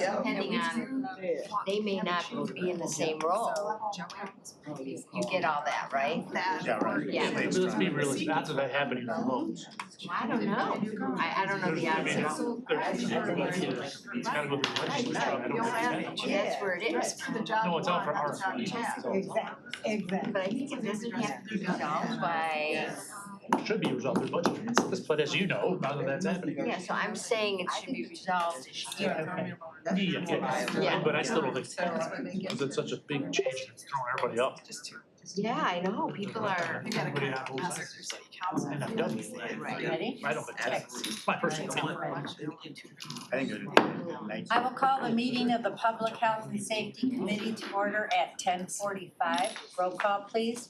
depending on, they may not be in the same role. You get all that, right? Yeah, right. Yeah. But let's be realistic, odds of that happening are low. Well, I don't know. I don't know the odds at all. It's gotta go through the legislature, I don't think That's where it is. No, it's all for our. Exactly. But I think it doesn't have to be resolved by, It should be resolved through budget transfers, but as you know, none of that's happening. yeah, so I'm saying it should be resolved this year. Yeah, but I still don't think, because it's such a big change, it's throwing everybody up. Yeah, I know, people are, Everybody on both sides. And I'm done with it. ready? I don't think that's my personal opinion. I think it would be nice. I will call the meeting of the Public Health and Safety Committee to order at 10:45. Roll call, please.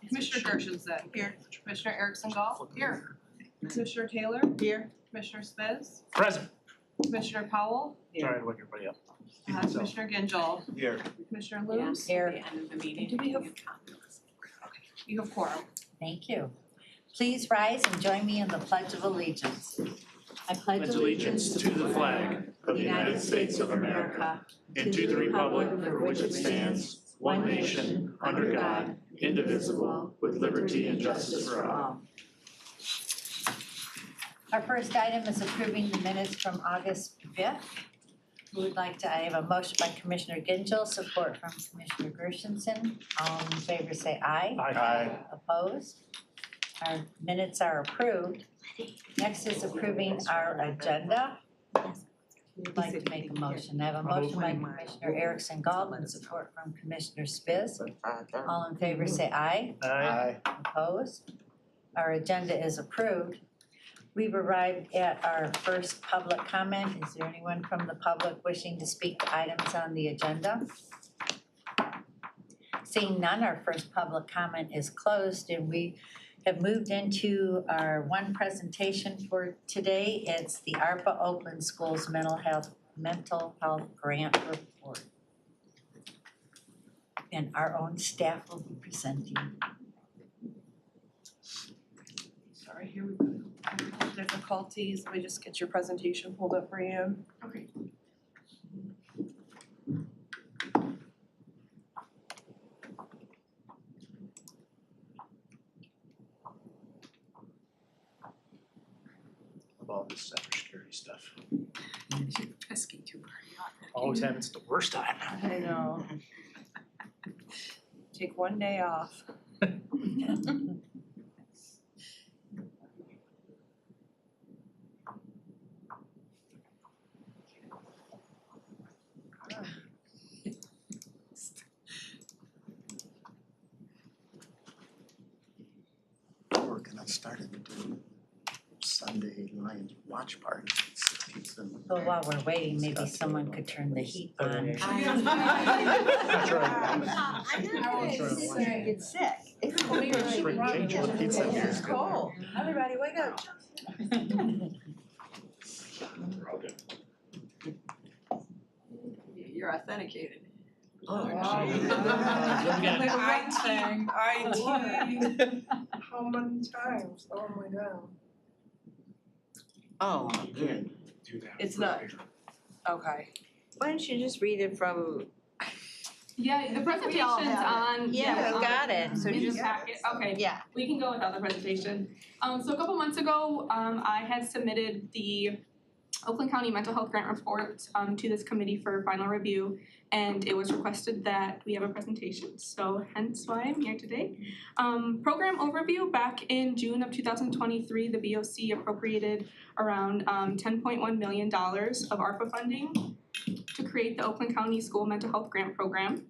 Commissioner Gershenson. Here. Commissioner Erickson Gall. Here. Commissioner Taylor. Here. Commissioner Spiz. Present. Commissioner Powell. Sorry to wake everybody up. Commissioner Gingell. Here. Commissioner Lewis. Here. End of the meeting. Do we have? You have quorum. Thank you. Please rise and join me in the Pledge of Allegiance. I pledge Allegiance to the flag of the United States of America and to the republic for which it stands, one nation, under God, indivisible, with liberty and justice for all. Our first item is approving the minutes from August 5th. Who would like to, I have a motion by Commissioner Gingell, support from Commissioner Gershenson. All in favor say aye. Aye. Opposed? Our minutes are approved. Next is approving our agenda. Who would like to make a motion? I have a motion by Commissioner Erickson Gall and support from Commissioner Spiz. All in favor say aye. Aye. Opposed? Our agenda is approved. We've arrived at our first public comment. Is there anyone from the public wishing to speak to items on the agenda? Seeing none, our first public comment is closed and we have moved into our one presentation for today. It's the ARPA Oakland Schools Mental Health Grant Report. And our own staff will be presenting. Sorry, here we go. Difficulties. Let me just get your presentation pulled up for you. Okay. All this cybersecurity stuff. Pesky too. Always happens at the worst time. I know. Take one day off. We're gonna start doing Sunday Lions watch party. So while we're waiting, maybe someone could turn the heat on. That's right. Get sick. Change the pizza here. It's cold. Everybody wake up. You're authenticated. Oh, How many times? Oh my god. Oh, my goodness. It's not. Okay. Why don't you just read it from, Yeah, the presentation's on. yeah, we got it, so in the just, packet. Okay, yeah. we can go without the presentation. So a couple months ago, I had submitted the Oakland County Mental Health Grant Report to this committee for final review, and it was requested that we have a presentation, so hence why I'm here today. Program overview, back in June of 2023, the BOC appropriated around $10.1 million of ARPA funding to create the Oakland County School Mental Health Grant Program.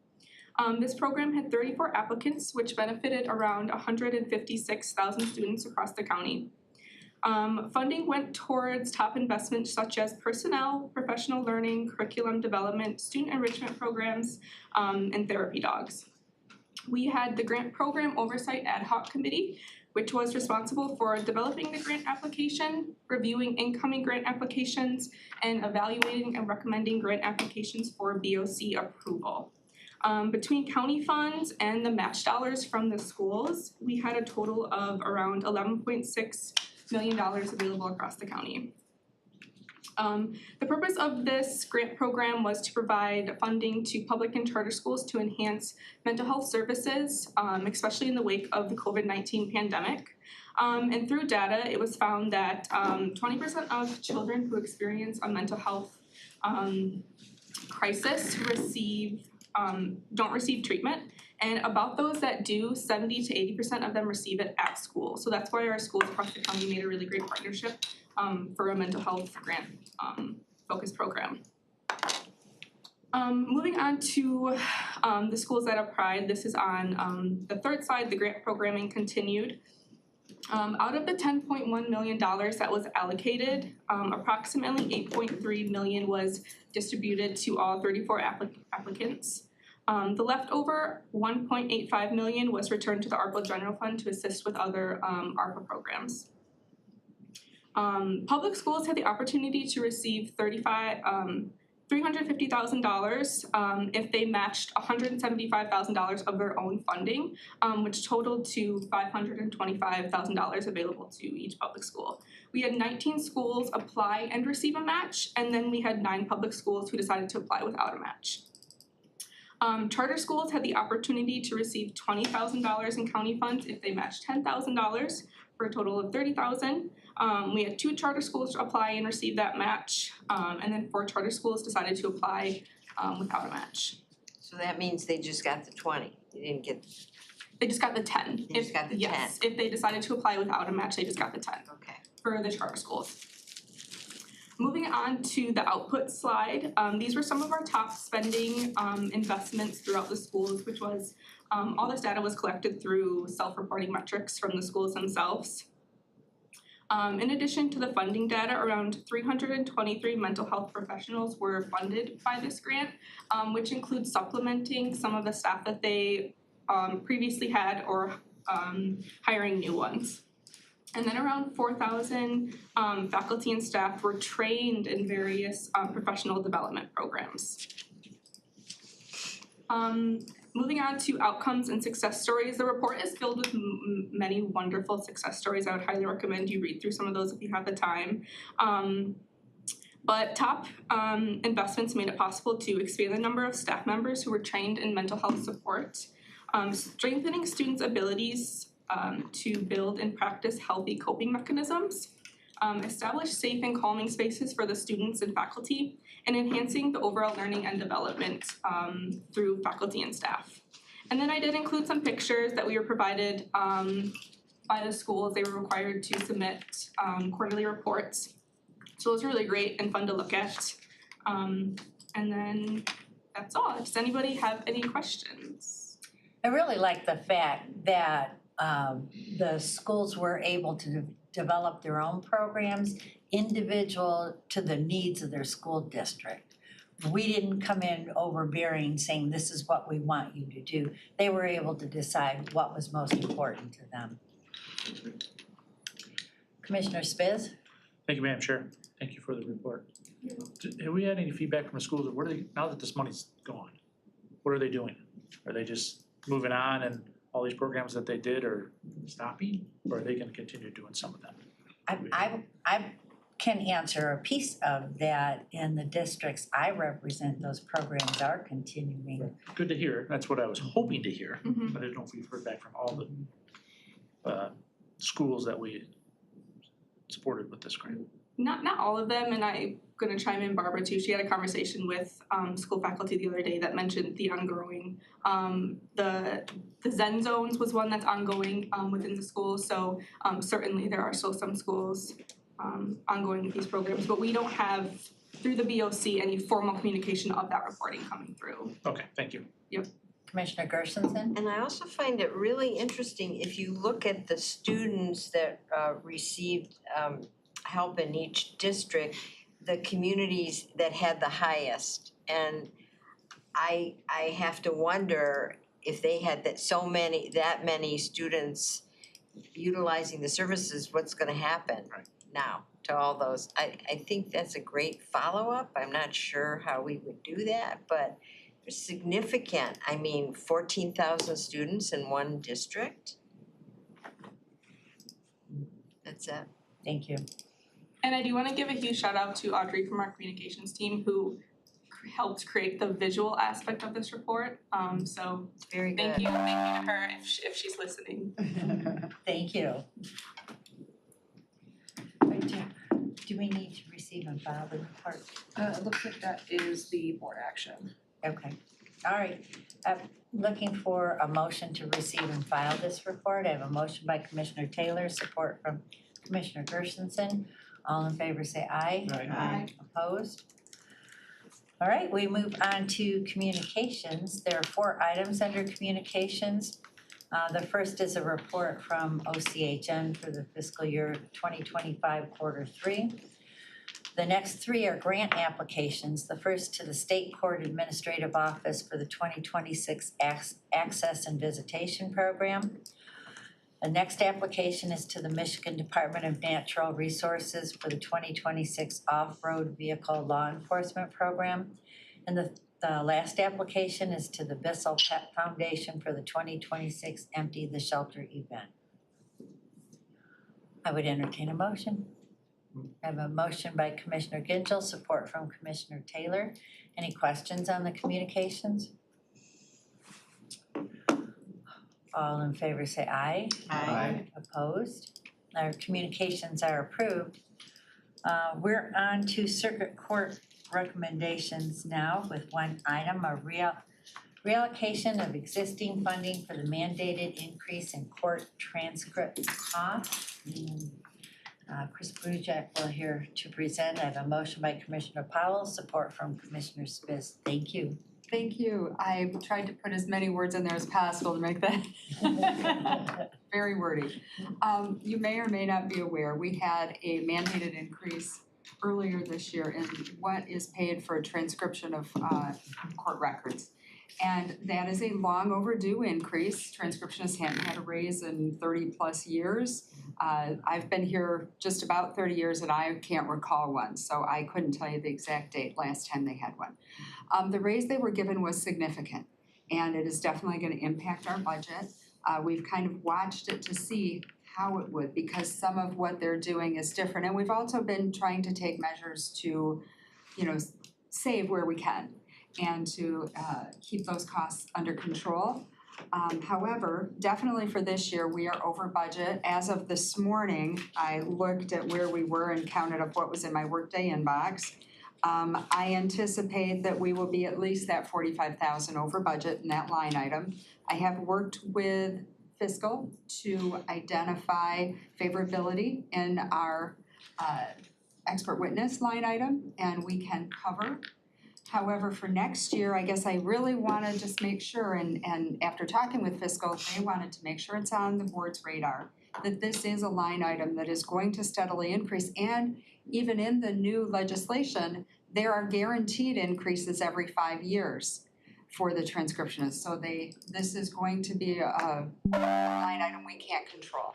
This program had 34 applicants, which benefited around 156,000 students across the county. Funding went towards top investments such as personnel, professional learning, curriculum development, student enrichment programs, and therapy dogs. We had the Grant Program Oversight Ad Hoc Committee, which was responsible for developing the grant application, reviewing incoming grant applications, and evaluating and recommending grant applications for BOC approval. Between county funds and the match dollars from the schools, we had a total of around $11.6 million available across the county. The purpose of this grant program was to provide funding to public and charter schools to enhance mental health services, especially in the wake of the COVID-19 pandemic. And through data, it was found that 20% of children who experience a mental health crisis don't receive treatment. And about those that do, 70 to 80% of them receive it at school. So that's why our schools across the county made a really great partnership for a mental health grant focused program. Moving on to the schools that applied, this is on the third slide, the grant programming continued. Out of the $10.1 million that was allocated, approximately $8.3 million was distributed to all 34 applicants. The leftover $1.85 million was returned to the ARPA General Fund to assist with other ARPA programs. Public schools had the opportunity to receive $350,000 if they matched $175,000 of their own funding, which totaled to $525,000 available to each public school. We had 19 schools apply and receive a match, and then we had 9 public schools who decided to apply without a match. Charter schools had the opportunity to receive $20,000 in county funds if they matched $10,000 for a total of $30,000. We had 2 charter schools apply and receive that match, and then 4 charter schools decided to apply without a match. So that means they just got the 20, they didn't get, They just got the 10. they just got the 10. Yes, if they decided to apply without a match, they just got the 10 Okay. for the charter schools. Moving on to the output slide, these were some of our top spending investments throughout the schools, which was all this data was collected through self-reporting metrics from the schools themselves. In addition to the funding data, around 323 mental health professionals were funded by this grant, which includes supplementing some of the staff that they previously had or hiring new ones. And then around 4,000 faculty and staff were trained in various professional development programs. Moving on to outcomes and success stories, the report is filled with many wonderful success stories. I would highly recommend you read through some of those if you have the time. But top investments made it possible to expand the number of staff members who were trained in mental health support, strengthening students' abilities to build and practice healthy coping mechanisms, establish safe and calming spaces for the students and faculty, and enhancing the overall learning and development through faculty and staff. And then I did include some pictures that we were provided by the schools. They were required to submit quarterly reports. So those were really great and fun to look at. And then that's all. Does anybody have any questions? I really like the fact that the schools were able to develop their own programs individual to the needs of their school district. We didn't come in overbearing saying this is what we want you to do. They were able to decide what was most important to them. Commissioner Spiz? Thank you, Madam Chair. Thank you for the report. Have we had any feedback from the schools? What are they, now that this money's gone, what are they doing? Are they just moving on and all these programs that they did are stopping? Or are they gonna continue doing some of them? I can answer a piece of that. In the districts I represent, those programs are continuing. Good to hear. That's what I was hoping to hear, Mhm. but I don't know if we've heard back from all the schools that we supported with this grant. Not all of them, and I'm gonna chime in Barbara too. She had a conversation with school faculty the other day that mentioned the ongoing, the Zen zones was one that's ongoing within the schools. So certainly there are still some schools ongoing with these programs, but we don't have through the BOC any formal communication of that reporting coming through. Okay, thank you. Commissioner Gershenson? And I also find it really interesting, if you look at the students that received help in each district, the communities that had the highest. And I have to wonder if they had that many students utilizing the services, what's gonna happen now to all those? I think that's a great follow-up. I'm not sure how we would do that, but it's significant. I mean, 14,000 students in one district. That's it. Thank you. And I do want to give a huge shout out to Audrey from our communications team who helped create the visual aspect of this report. So Very thank good. you to her if she's listening. Thank you. Right, do we need to receive and file the report? It looks like that is the board action. Okay, all right. I'm looking for a motion to receive and file this report. I have a motion by Commissioner Taylor, support from Commissioner Gershenson. All in favor say aye. Aye. Opposed? All right, we move on to communications. There are 4 items under communications. The first is a report from OCHN for the fiscal year 2025 quarter 3. The next 3 are grant applications. The first to the State Court Administrative Office for the 2026 Access and Visitation Program. The next application is to the Michigan Department of Natural Resources for the 2026 Off-Road Vehicle Law Enforcement Program. And the last application is to the Bissell Pet Foundation for the 2026 Empty the Shelter event. I would entertain a motion. I have a motion by Commissioner Gingell, support from Commissioner Taylor. Any questions on the communications? All in favor say aye. Aye. Opposed? Our communications are approved. We're on to circuit court recommendations now with one item, a reallocation of existing funding for the mandated increase in court transcript costs. Chris Brujak will here to present. I have a motion by Commissioner Powell, support from Commissioner Spitz. Thank you. Thank you. I tried to put as many words in there as possible to make that very wordy. You may or may not be aware, we had a mandated increase earlier this year in what is paid for a transcription of court records. And that is a long overdue increase. Transcriptionists hadn't had a raise in 30 plus years. I've been here just about 30 years and I can't recall one, so I couldn't tell you the exact date last time they had one. The raise they were given was significant and it is definitely going to impact our budget. We've kind of watched it to see how it would, because some of what they're doing is different. And we've also been trying to take measures to, save where we can and to keep those costs under control. However, definitely for this year, we are over budget. As of this morning, I looked at where we were and counted up what was in my workday inbox. I anticipate that we will be at least that 45,000 over budget in that line item. I have worked with fiscal to identify favorability in our expert witness line item, and we can cover. However, for next year, I guess I really want to just make sure, and after talking with fiscal, they wanted to make sure it's on the board's radar, that this is a line item that is going to steadily increase. And even in the new legislation, there are guaranteed increases every 5 years for the transcriptionists. So this is going to be a line item we can't control.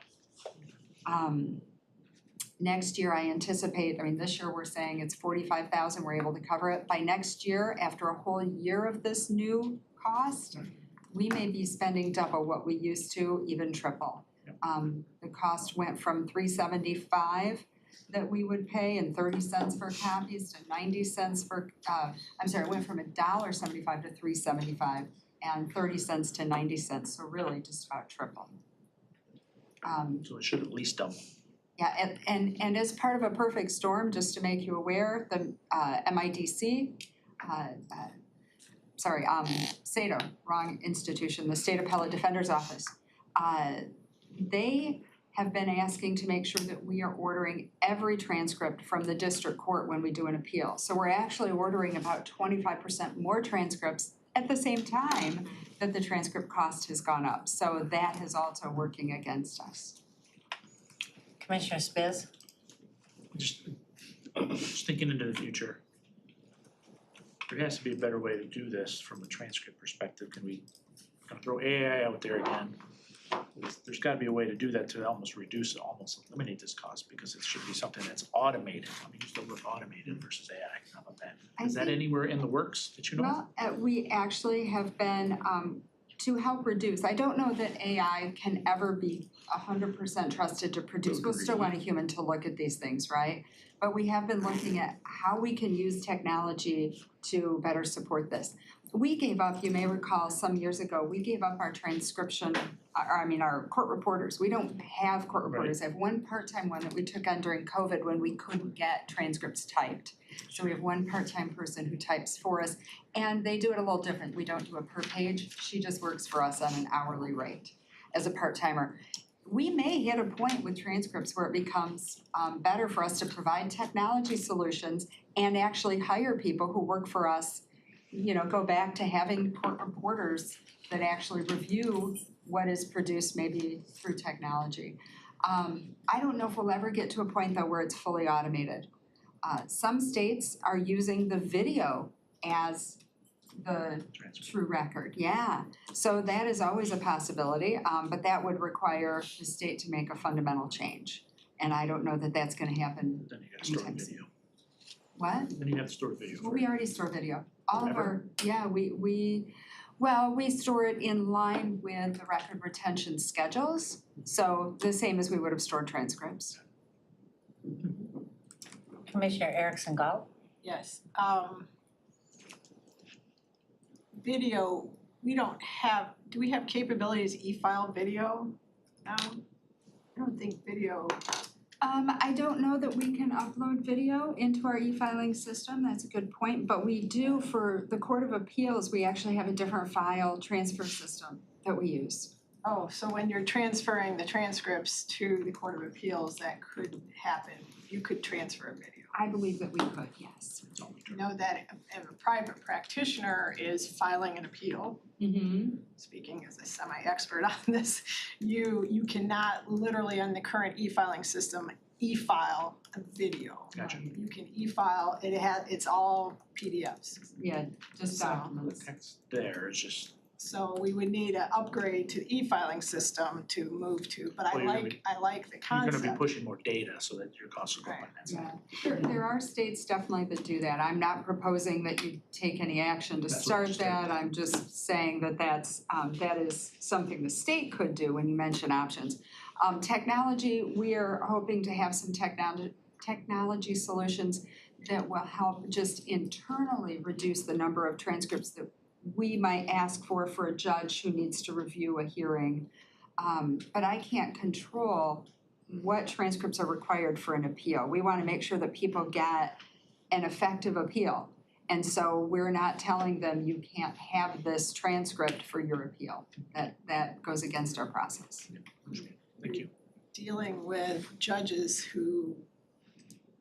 Next year, I anticipate, this year we're saying it's 45,000, we're able to cover it. By next year, after a whole year of this new cost, we may be spending double what we used to, even triple. The cost went from $3.75 that we would pay and 30 cents for copies to 90 cents for, it went from $1.75 to $3.75 and 30 cents to 90 cents, so really just about triple. So it should at least double. Yeah, and as part of a perfect storm, just to make you aware, the MIDC, SADO, wrong institution, the State Appellate Defender's Office, they have been asking to make sure that we are ordering every transcript from the district court when we do an appeal. So we're actually ordering about 25% more transcripts at the same time that the transcript cost has gone up. So that is also working against us. Commissioner Spitz? Just thinking into the future. There has to be a better way to do this from a transcript perspective. Can we throw AI out there again? There's gotta be a way to do that to almost eliminate this cost, because it should be something that's automated. Let me use the word automated versus AI. How about that? Is that anywhere in the works that you know of? Well, we actually have been to help reduce. I don't know that AI can ever be 100% trusted to produce. We'll still want a human to look at these things, right? But we have been looking at how we can use technology to better support this. We gave up, you may recall some years ago, we gave up our transcription, our court reporters. We don't have court reporters. I have one part-time one that we took on during COVID when we couldn't get transcripts typed. So we have one part-time person who types for us, and they do it a little different. We don't do it per page. She just works for us on an hourly rate as a part-timer. We may hit a point with transcripts where it becomes better for us to provide technology solutions and actually hire people who work for us, go back to having court reporters that actually review what is produced maybe through technology. I don't know if we'll ever get to a point though where it's fully automated. Some states are using the video as the true record, yeah. So that is always a possibility, but that would require the state to make a fundamental change. And I don't know that that's gonna happen. Then you gotta store anytime soon. video. What? Then you have to store video. Well, we already store video. All of Ever? our, yeah, we store it in line with the record retention schedules. So the same as we would have stored transcripts. Commissioner Erickson Galt? Yes, video, do we have capabilities to e-file video now? I don't think video, I don't know that we can upload video into our e-filing system, that's a good point, but we do for the Court of Appeals, we actually have a different file transfer system that we use. so when you're transferring the transcripts to the Court of Appeals, that could happen, you could transfer a video. I believe that we could, yes. You know that if a private practitioner is filing an appeal, speaking as a semi-expert on this, you cannot literally on the current e-filing system e-file a video. Gotcha. You can e-file, it's all PDFs. Yeah, just So- The documents. text there is just, So we would need an upgrade to the e-filing system to move to, but Well, I like the you're concept. gonna be pushing more data so that your costs will go up on that side. Yeah, there are states definitely that do that. I'm not proposing that you take any action to That's what start you started. that. I'm just saying that that is something the state could do when you mention options. Technology, we are hoping to have some technology solutions that will help just internally reduce the number of transcripts that we might ask for a judge who needs to review a hearing. But I can't control what transcripts are required for an appeal. We wanna make sure that people get an effective appeal. And so we're not telling them you can't have this transcript for your appeal. That goes against our process. Thank you. Dealing with judges who,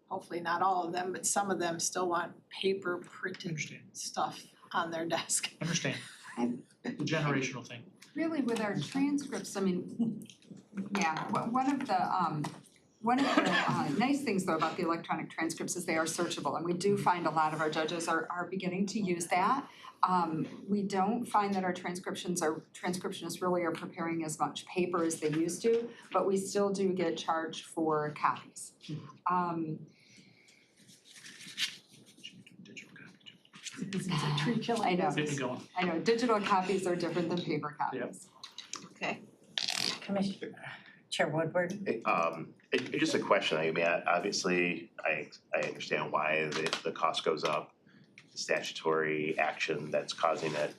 hopefully not all of them, but some of them still want paper printed Understand. stuff on their desk. Understand. The generational thing. Really with our transcripts, I mean, yeah, one of the nice things though about the electronic transcripts is they are searchable, and we do find a lot of our judges are beginning to use that. We don't find that our transcriptionists really are preparing as much paper as they used to, but we still do get charged for copies. Digital copy too. It's a tree killing I know. business. Get me going. I know, digital copies are different than paper copies. Okay. Commissioner Chair Woodward? Just a question, I mean, obviously, I understand why the cost goes up, statutory action that's causing it.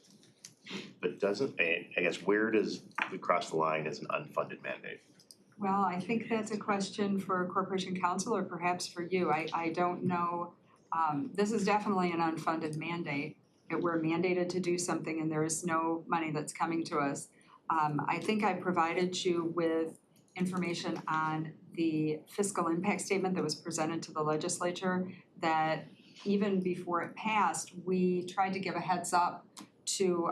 But I guess where does we cross the line as an unfunded mandate? Well, I think that's a question for Corporation Counsel or perhaps for you. I don't know. This is definitely an unfunded mandate. That we're mandated to do something and there is no money that's coming to us. I think I provided you with information on the fiscal impact statement that was presented to the legislature that even before it passed, we tried to give a heads up to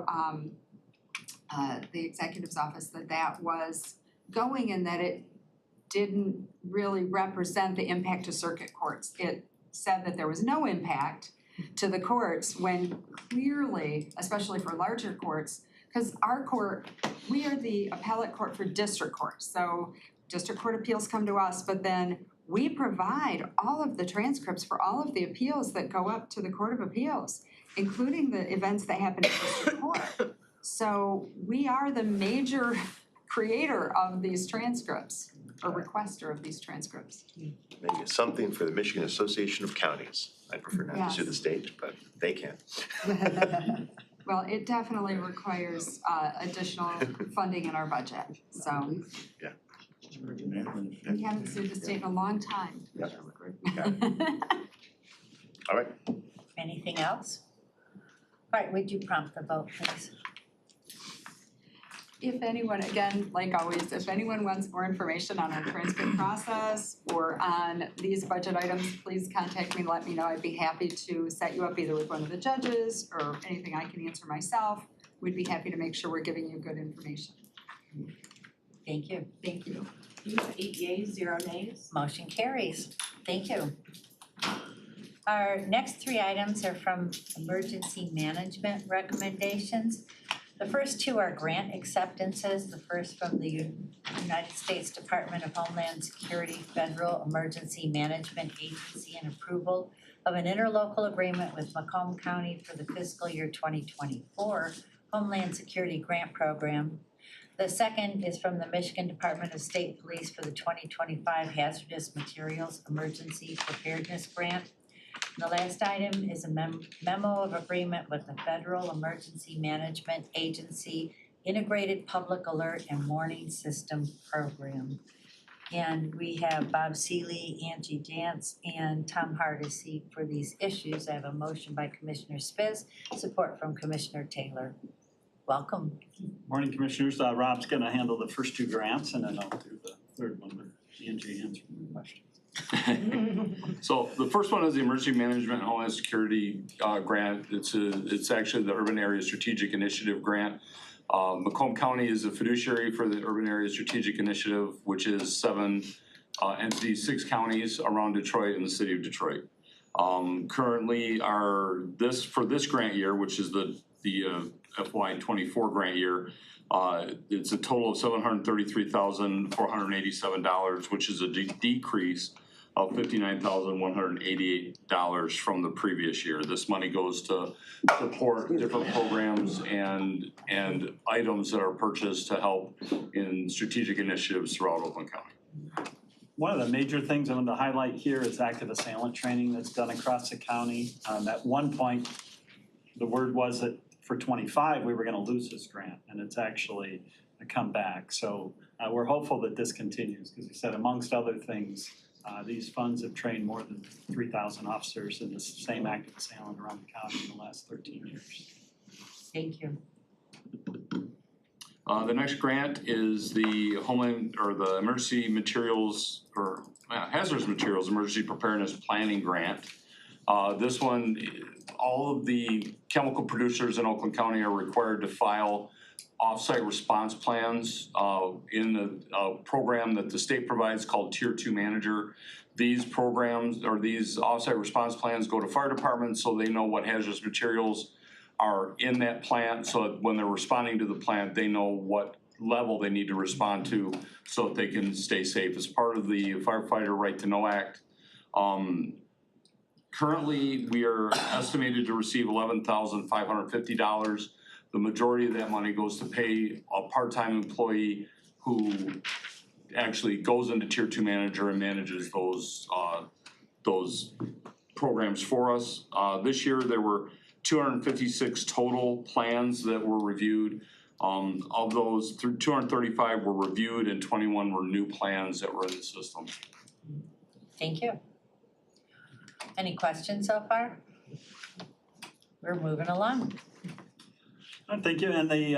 the executive's office that was going and that it didn't really represent the impact to circuit courts. It said that there was no impact to the courts when clearly, especially for larger courts, because our court, we are the appellate court for district courts. So district court appeals come to us, but then we provide all of the transcripts for all of the appeals that go up to the Court of Appeals, including the events that happen in district court. So we are the major creator of these transcripts, or requester of these transcripts. Maybe it's something for the Michigan Association of Counties. I prefer not to sue the state, but they can. Well, it definitely requires additional funding in our budget, so. Yeah. We haven't sued the state in a long time. Yep. All right. Anything else? All right, would you prompt the vote, please? If anyone, again, like always, if anyone wants more information on our transcript process or on these budget items, please contact me, let me know. I'd be happy to set you up either with one of the judges or anything I can answer myself. We'd be happy to make sure we're giving you good information. Thank you. Thank you. You have 8 yeas, 0 nays. Motion carries. Thank you. Our next 3 items are from emergency management recommendations. The first 2 are grant acceptances. The first from the United States Department of Homeland Security Federal Emergency Management Agency and approval of an interlocal agreement with Macomb County for the fiscal year 2024 Homeland Security Grant Program. The second is from the Michigan Department of State Police for the 2025 Hazardous Materials Emergency Preparedness Grant. The last item is a memo of agreement with the Federal Emergency Management Agency Integrated Public Alert and Warning System Program. And we have Bob Seeley, Angie Jantz, and Tom Hardesty for these issues. I have a motion by Commissioner Spiz, support from Commissioner Taylor. Welcome. Morning, Commissioners. Rob's going to handle the first 2 grants, and then I'll do the third one with Angie answering the questions. So the first one is the Emergency Management and Homeland Security grant. It's actually the Urban Area Strategic Initiative grant. Macomb County is a fiduciary for the Urban Area Strategic Initiative, which is 7 entities, 6 counties around Detroit and the city of Detroit. Currently, for this grant year, which is the FY24 grant year, it's a total of $733,487, which is a decrease of $59,188 from the previous year. This money goes to support different programs and items that are purchased to help in strategic initiatives throughout Oakland County. One of the major things I want to highlight here is active assailant training that's done across the county. At one point, the word was that for 25, we were going to lose this grant, and it's actually come back. So we're hopeful that this continues, because we said, amongst other things, these funds have trained more than 3,000 officers in the same active assailant around the county in the last 13 years. Thank you. The next grant is the Homeland, or the Emergency Materials, or Hazardous Materials Emergency Preparedness Planning Grant. This one, all of the chemical producers in Oakland County are required to file off-site response plans in the program that the state provides called Tier 2 Manager. These programs, or these off-site response plans, go to fire departments so they know what hazardous materials are in that plant, so that when they're responding to the plant, they know what level they need to respond to so that they can stay safe. As part of the Firefighter Right to Know Act, currently we are estimated to receive $11,550. The majority of that money goes to pay a part-time employee who actually goes into Tier 2 Manager and manages those programs for us. This year there were 256 total plans that were reviewed. Of those, 235 were reviewed and 21 were new plans that were in the system. Thank you. Any questions so far? We're moving along. Thank you. And the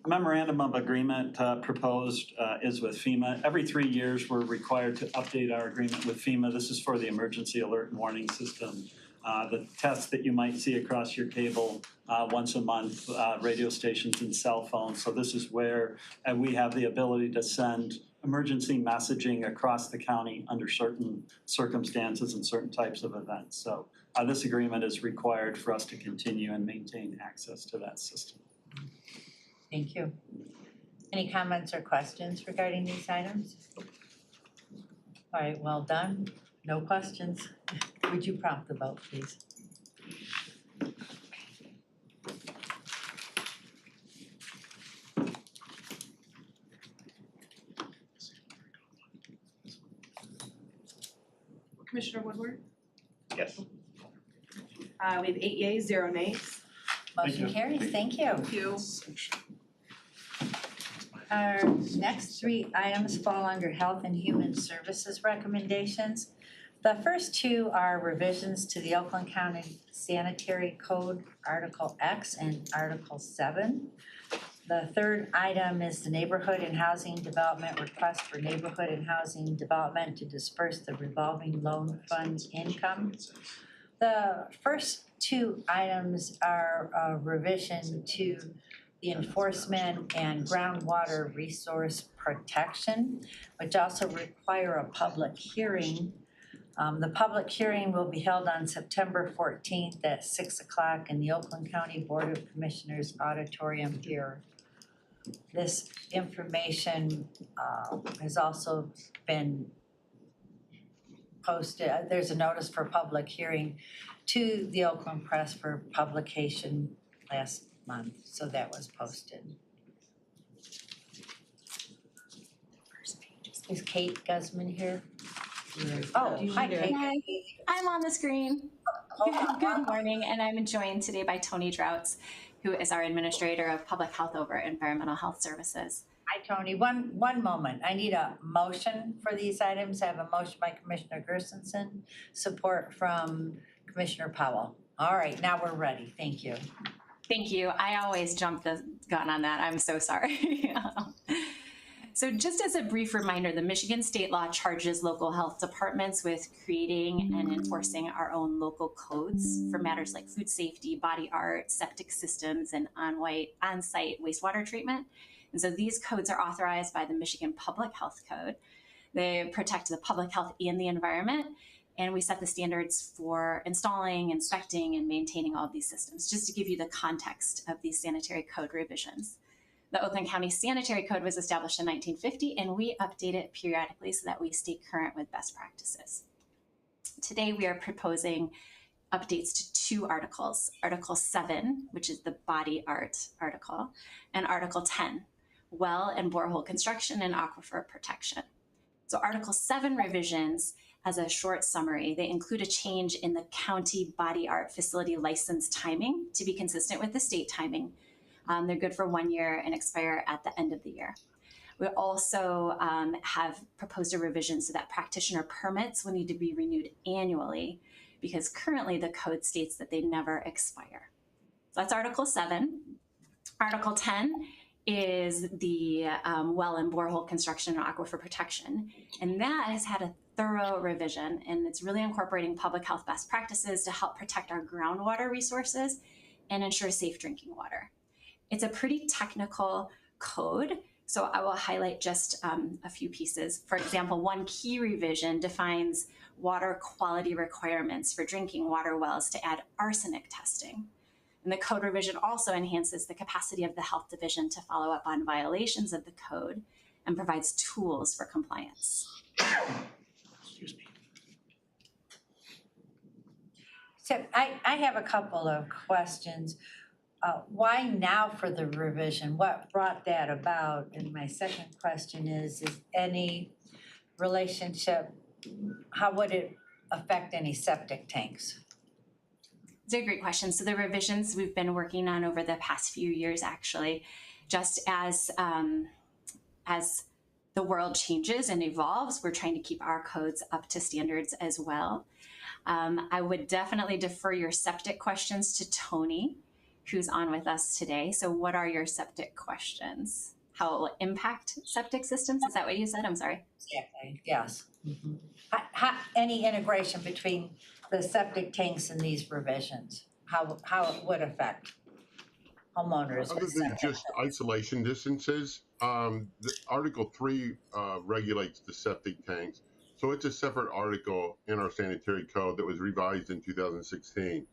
memorandum of agreement proposed is with FEMA. Every 3 years, we're required to update our agreement with FEMA. This is for the emergency alert and warning system. The tests that you might see across your cable once a month, radio stations and cell phones. So this is where we have the ability to send emergency messaging across the county under certain circumstances and certain types of events. So this agreement is required for us to continue and maintain access to that system. Thank you. Any comments or questions regarding these items? All right, well done. No questions. Would you prompt the vote, please? Commissioner Woodward? Yes. We have 8 yeas, 0 nays. Motion you. carries, thank you. Thank you. Our next 3 items fall under Health and Human Services recommendations. The first 2 are revisions to the Oakland County Sanitary Code, Article X and Article 7. The third item is the Neighborhood and Housing Development request for Neighborhood and Housing Development to disperse the revolving loan fund income. The first 2 items are a revision to the enforcement and groundwater resource protection, which also require a public hearing. The public hearing will be held on September 14th at 6 o'clock in the Oakland County Board of Commissioners auditorium here. This information has also been posted, there's a notice for public hearing to the Oakland Press for publication last month, so that was posted. Is Kate Guzman here? Oh, hi Kate. Hi, I'm on the screen. Hold on. Good morning, and I'm joined today by Tony Droughts, who is our Administrator of Public Health over at Environmental Health Services. Hi, Tony. One moment. I need a motion for these items. I have a motion by Commissioner Gersonson, support from Commissioner Powell. All right, now we're ready. Thank you. Thank you. I always jump the gun on that. I'm so sorry. So just as a brief reminder, the Michigan state law charges local health departments with creating and enforcing our own local codes for matters like food safety, body art, septic systems, and on-site wastewater treatment. And so these codes are authorized by the Michigan Public Health Code. They protect the public health and the environment, and we set the standards for installing, inspecting, and maintaining all of these systems, just to give you the context of these sanitary code revisions. The Oakland County Sanitary Code was established in 1950, and we update it periodically so that we stay current with best practices. Today, we are proposing updates to 2 articles, Article 7, which is the body art article, and Article 10, well and borehole construction and aquifer protection. So Article 7 revisions, as a short summary, they include a change in the county body art facility license timing to be consistent with the state timing. They're good for 1 year and expire at the end of the year. We also have proposed a revision so that practitioner permits will need to be renewed annually, because currently the code states that they never expire. So that's Article 7. Article 10 is the well and borehole construction and aquifer protection. And that has had a thorough revision, and it's really incorporating public health best practices to help protect our groundwater resources and ensure safe drinking water. It's a pretty technical code, so I will highlight just a few pieces. For example, one key revision defines water quality requirements for drinking water wells to add arsenic testing. And the code revision also enhances the capacity of the health division to follow up on violations of the code and provides tools for compliance. Excuse me. So I have a couple of questions. Why now for the revision? What brought that about? And my second question is any relationship, how would it affect any septic tanks? It's a great question. So the revisions we've been working on over the past few years, actually, just as the world changes and evolves, we're trying to keep our codes up to standards as well. I would definitely defer your septic questions to Tony, who's on with us today. So what are your septic questions? How it will impact septic systems? Is that what you said? I'm sorry. Exactly, yes. Mm-hmm. Any integration between the septic tanks and these revisions? How it would affect homeowners Other with than septic just isolation distances, the Article 3 regulates the septic tanks. So it's a separate article in our sanitary code that was revised in 2016.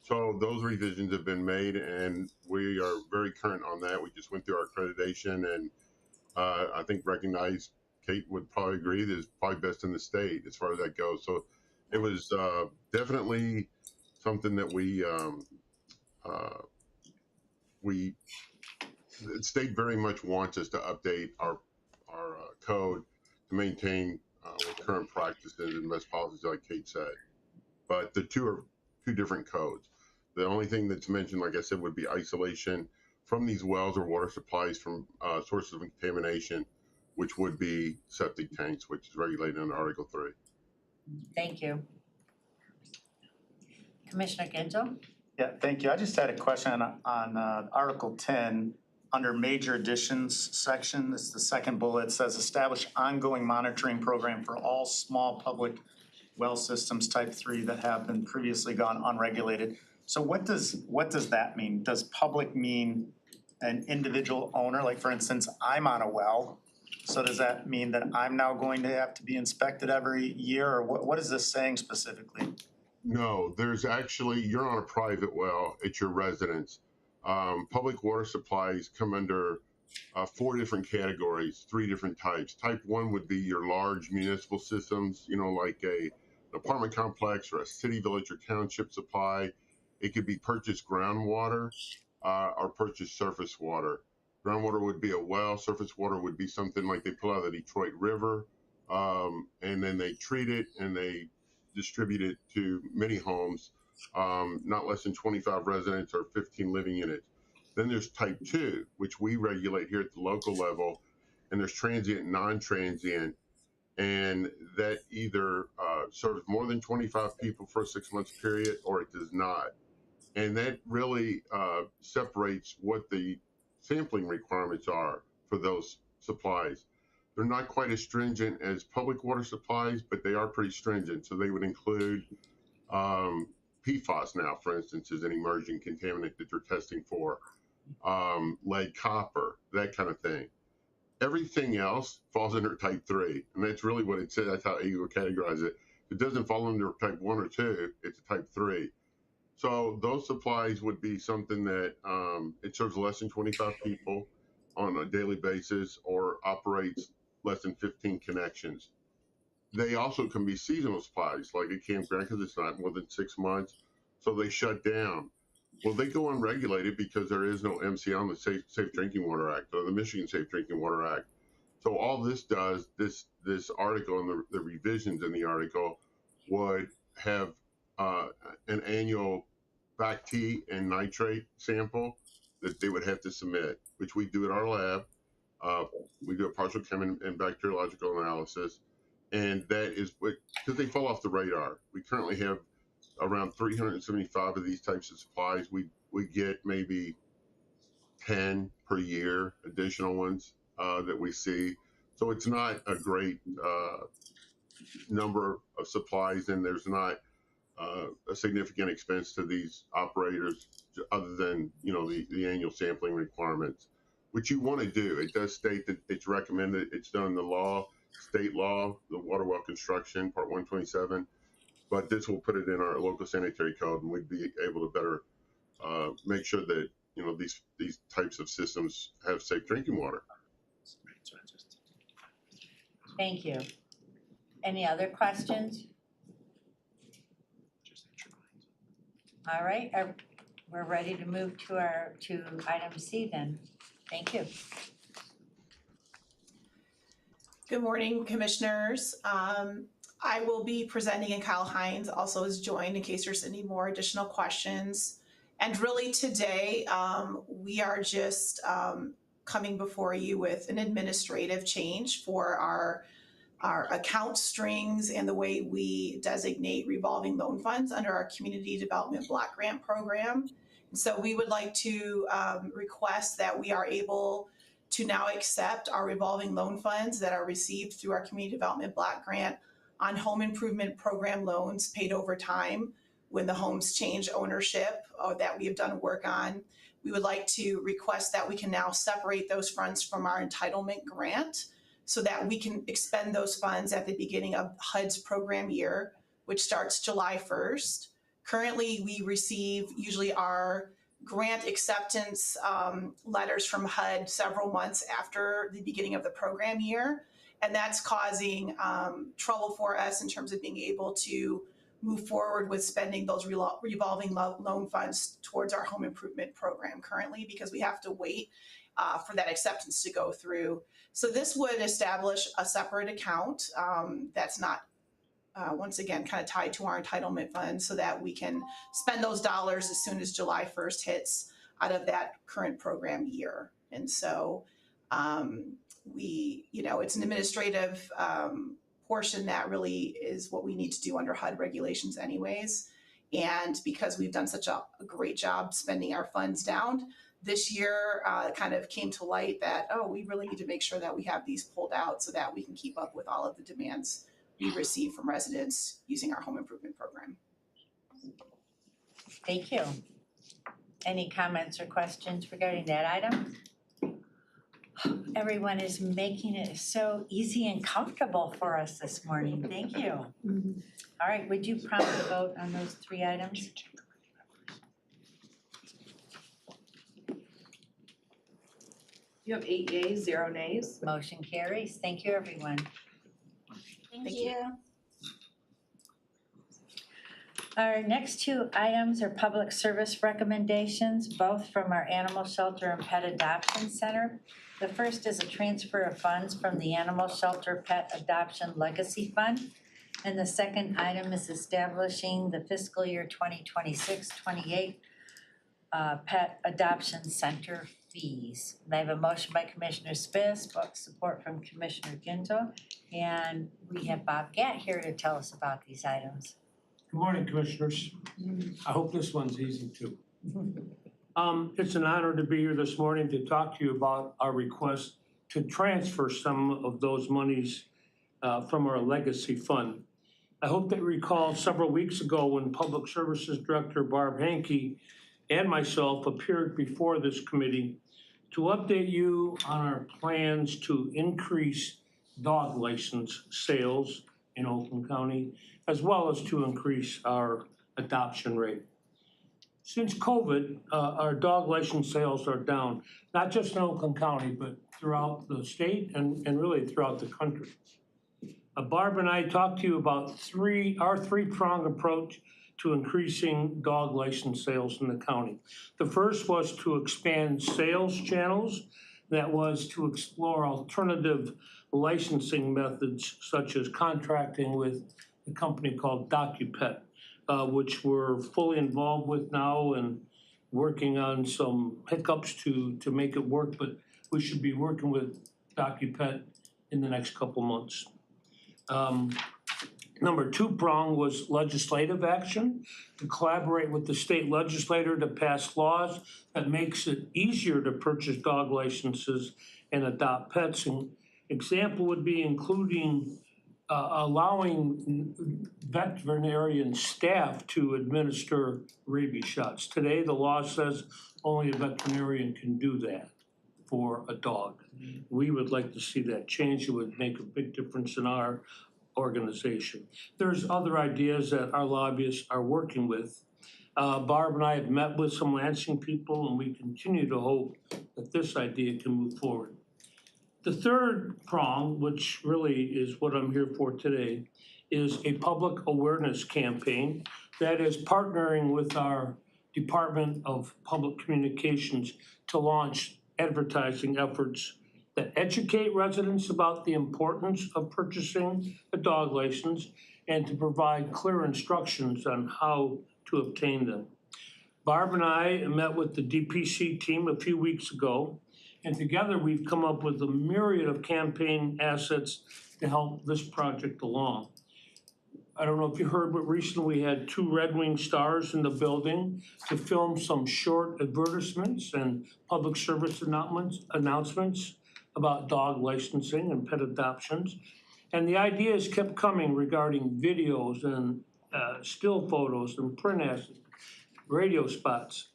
So those revisions have been made, and we are very current on that. We just went through our accreditation, and I think recognized, Kate would probably agree, that it's probably best in the state as far as that goes. So it was definitely something that the state very much wants us to update our code to maintain what current practices and best policies, like Kate said. But the two are two different codes. The only thing that's mentioned, like I said, would be isolation from these wells or water supplies from sources of contamination, which would be septic tanks, which is regulated under Article 3. Thank you. Commissioner Genzel? Yeah, thank you. I just had a question on Article 10, under major additions section. It's the second bullet. It says establish ongoing monitoring program for all small public well systems type 3 that have been previously gone unregulated. So what does that mean? Does public mean an individual owner? Like, for instance, I'm on a well. So does that mean that I'm now going to have to be inspected every year, or what is this saying specifically? No, there's actually, you're on a private well at your residence. Public water supplies come under 4 different categories, 3 different types. Type 1 would be your large municipal systems, like an apartment complex or a city, village, or township supply. It could be purchased groundwater or purchased surface water. Groundwater would be a well, surface water would be something like they pull out of the Detroit River, and then they treat it and they distribute it to many homes, not less than 25 residents or 15 living units. Then there's type 2, which we regulate here at the local level, and there's transient, non-transient, and that either serves more than 25 people for a 6-month period or it does not. And that really separates what the sampling requirements are for those supplies. They're not quite as stringent as public water supplies, but they are pretty stringent. So they would include PFAS now, for instance, is an emerging contaminant that they're testing for, lead, copper, that kind of thing. Everything else falls under type 3, and that's really what it says. That's how you categorize it. If it doesn't fall under type 1 or 2, it's a type 3. So those supplies would be something that it serves less than 25 people on a daily basis or operates less than 15 connections. They also can be seasonal supplies, like a campground, because it's not more than 6 months, so they shut down. Well, they go unregulated because there is no MCL on the Safe Drinking Water Act or the Michigan Safe Drinking Water Act. So all this does, this article and the revisions in the article would have an annual BACT and nitrate sample that they would have to submit, which we do at our lab. We do a partial chem and bacteriological analysis, and that is because they fall off the radar. We currently have around 375 of these types of supplies. We get maybe 10 per year, additional ones that we see. So it's not a great number of supplies, and there's not a significant expense to these operators other than, the annual sampling requirements, which you want to do. It does state that it's recommended. It's done in the law, state law, the water well construction, part 127. But this will put it in our local sanitary code, and we'd be able to better make sure that, these types of systems have safe drinking water. Thank you. Any other questions? All right, we're ready to move to item C then. Thank you. Good morning, commissioners. I will be presenting, and Kyle Hines also has joined in case there's any more additional questions. And really today, we are just coming before you with an administrative change for our account strings and the way we designate revolving loan funds under our Community Development Block Grant Program. And so we would like to request that we are able to now accept our revolving loan funds that are received through our Community Development Block Grant on home improvement program loans paid over time when the homes change ownership or that we have done work on. We would like to request that we can now separate those funds from our entitlement grant so that we can expend those funds at the beginning of HUD's program year, which starts July 1st. Currently, we receive usually our grant acceptance letters from HUD several months after the beginning of the program year. And that's causing trouble for us in terms of being able to move forward with spending those revolving loan funds towards our home improvement program currently, because we have to wait for that acceptance to go through. So this would establish a separate account that's not, once again, kind of tied to our entitlement fund so that we can spend those dollars as soon as July 1st hits out of that current program year. And so it's an administrative portion that really is what we need to do under HUD regulations anyways. And because we've done such a great job spending our funds down, this year kind of came to light that, we really need to make sure that we have these pulled out so that we can keep up with all of the demands we receive from residents using our home improvement program. Thank you. Any comments or questions regarding that item? Everyone is making it so easy and comfortable for us this morning. Thank you. All right, would you prompt the vote on those 3 items? You have 8 yeas, 0 nays. Motion carries. Thank you, everyone. Thank you. Our next 2 items are public service recommendations, both from our Animal Shelter and Pet Adoption Center. The first is a transfer of funds from the Animal Shelter Pet Adoption Legacy Fund. And the second item is establishing the fiscal year 2026-28 Pet Adoption Center fees. I have a motion by Commissioner Spiss, support from Commissioner Ginto, and we have Bob Gatt here to tell us about these items. Good morning, Commissioners. I hope this one's easy too. It's an honor to be here this morning to talk to you about our request to transfer some of those monies from our legacy fund. I hope that you recall several weeks ago when Public Services Director Barb Hankey and myself appeared before this committee to update you on our plans to increase dog license sales in Oakland County, as well as to increase our adoption rate. Since COVID, our dog license sales are down, not just in Oakland County, but throughout the state and really throughout the country. Barb and I talked to you about our 3-pronged approach to increasing dog license sales in the county. The first was to expand sales channels. That was to explore alternative licensing methods such as contracting with a company called DocuPet, which we're fully involved with now and working on some hiccups to make it work, but we should be working with DocuPet in the next couple months. Number 2 prong was legislative action, to collaborate with the state legislature to pass laws that makes it easier to purchase dog licenses and adopt pets. An example would be including allowing veterinarian staff to administer rabies shots. Today, the law says only a veterinarian can do that for a dog. We would like to see that change. It would make a big difference in our organization. There's other ideas that our lobbyists are working with. Barb and I have met with some Lansing people, and we continue to hope that this idea can move forward. The third prong, which really is what I'm here for today, is a public awareness campaign that is partnering with our Department of Public Communications to launch advertising efforts that educate residents about the importance of purchasing a dog license and to provide clear instructions on how to obtain them. Barb and I met with the DPC team a few weeks ago, and together we've come up with a myriad of campaign assets to help this project along. I don't know if you heard, but recently we had 2 Red Wing stars in the building to film some short advertisements and public service announcements about dog licensing and pet adoptions. And the ideas kept coming regarding videos and still photos and print assets, radio spots.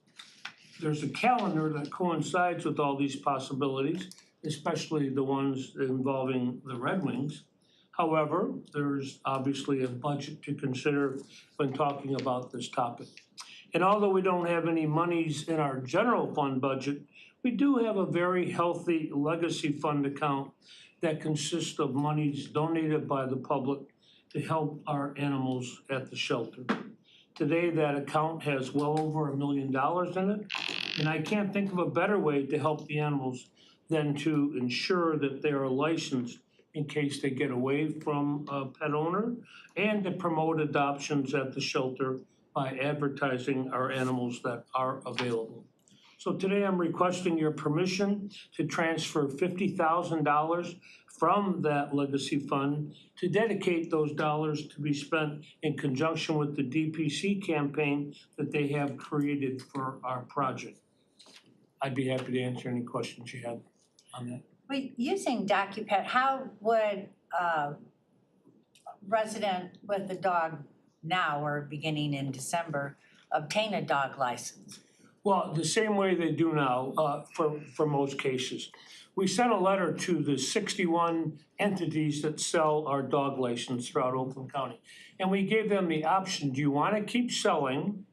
There's a calendar that coincides with all these possibilities, especially the ones involving the Red Wings. However, there's obviously a budget to consider when talking about this topic. And although we don't have any monies in our general fund budget, we do have a very healthy legacy fund account that consists of monies donated by the public to help our animals at the shelter. Today, that account has well over $1 million in it, And I can't think of a better way to help the animals than to ensure that they are licensed in case they get away from a pet owner, and to promote adoptions at the shelter by advertising our animals that are available. So today I'm requesting your permission to transfer $50,000 from that legacy fund to dedicate those dollars to be spent in conjunction with the DPC campaign that they have created for our project. I'd be happy to answer any questions you have on that. Wait, using DocuPet, how would a resident with a dog now or beginning in December obtain a dog license? Well, the same way they do now, for most cases. We sent a letter to the 61 entities that sell our dog license throughout Oakland County. And we gave them the option, do you wanna keep selling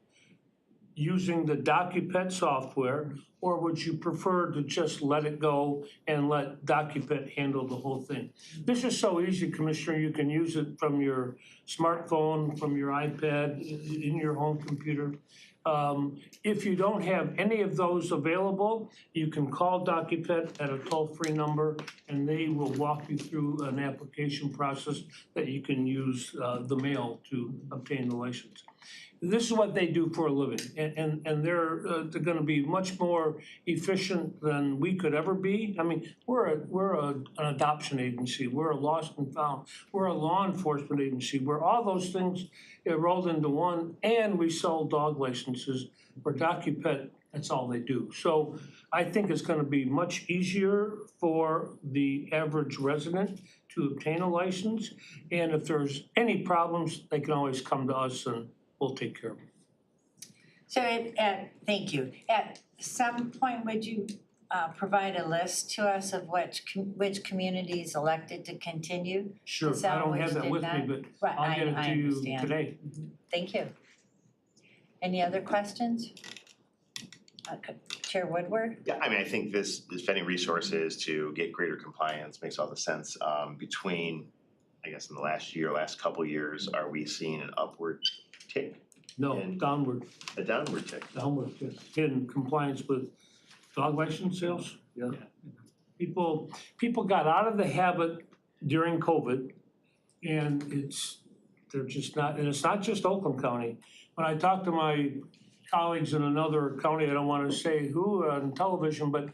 using the DocuPet software, or would you prefer to just let it go and let DocuPet handle the whole thing? This is so easy, Commissioner, you can use it from your smartphone, from your iPad, in your home computer. If you don't have any of those available, you can call DocuPet at a toll-free number, and they will walk you through an application process that you can use the mail to obtain the license. This is what they do for a living, and they're gonna be much more efficient than we could ever be. I mean, we're an adoption agency, we're a lost and found, we're a law enforcement agency, we're all those things rolled into one, and we sell dog licenses. For DocuPet, that's all they do. So I think it's gonna be much easier for the average resident to obtain a license, and if there's any problems, they can always come to us and we'll take care of them. So thank you. At some point, would you provide a list to us of which communities elected to continue? Sure, I Some don't which have that did with me, not? but Right, I'll get it I to you understand. today. Thank you. Any other questions? Chair Woodward? Yeah, I mean, I think this spending resources to get greater compliance makes all the sense. Between, I guess, in the last couple years, are we seeing an upward tick? No, And- downward, A downward tick? in compliance with dog license sales. Yeah. People got out of the habit during COVID, and they're just not, and it's not just Oakland County. When I talk to my colleagues in another county, I don't wanna say who on television, but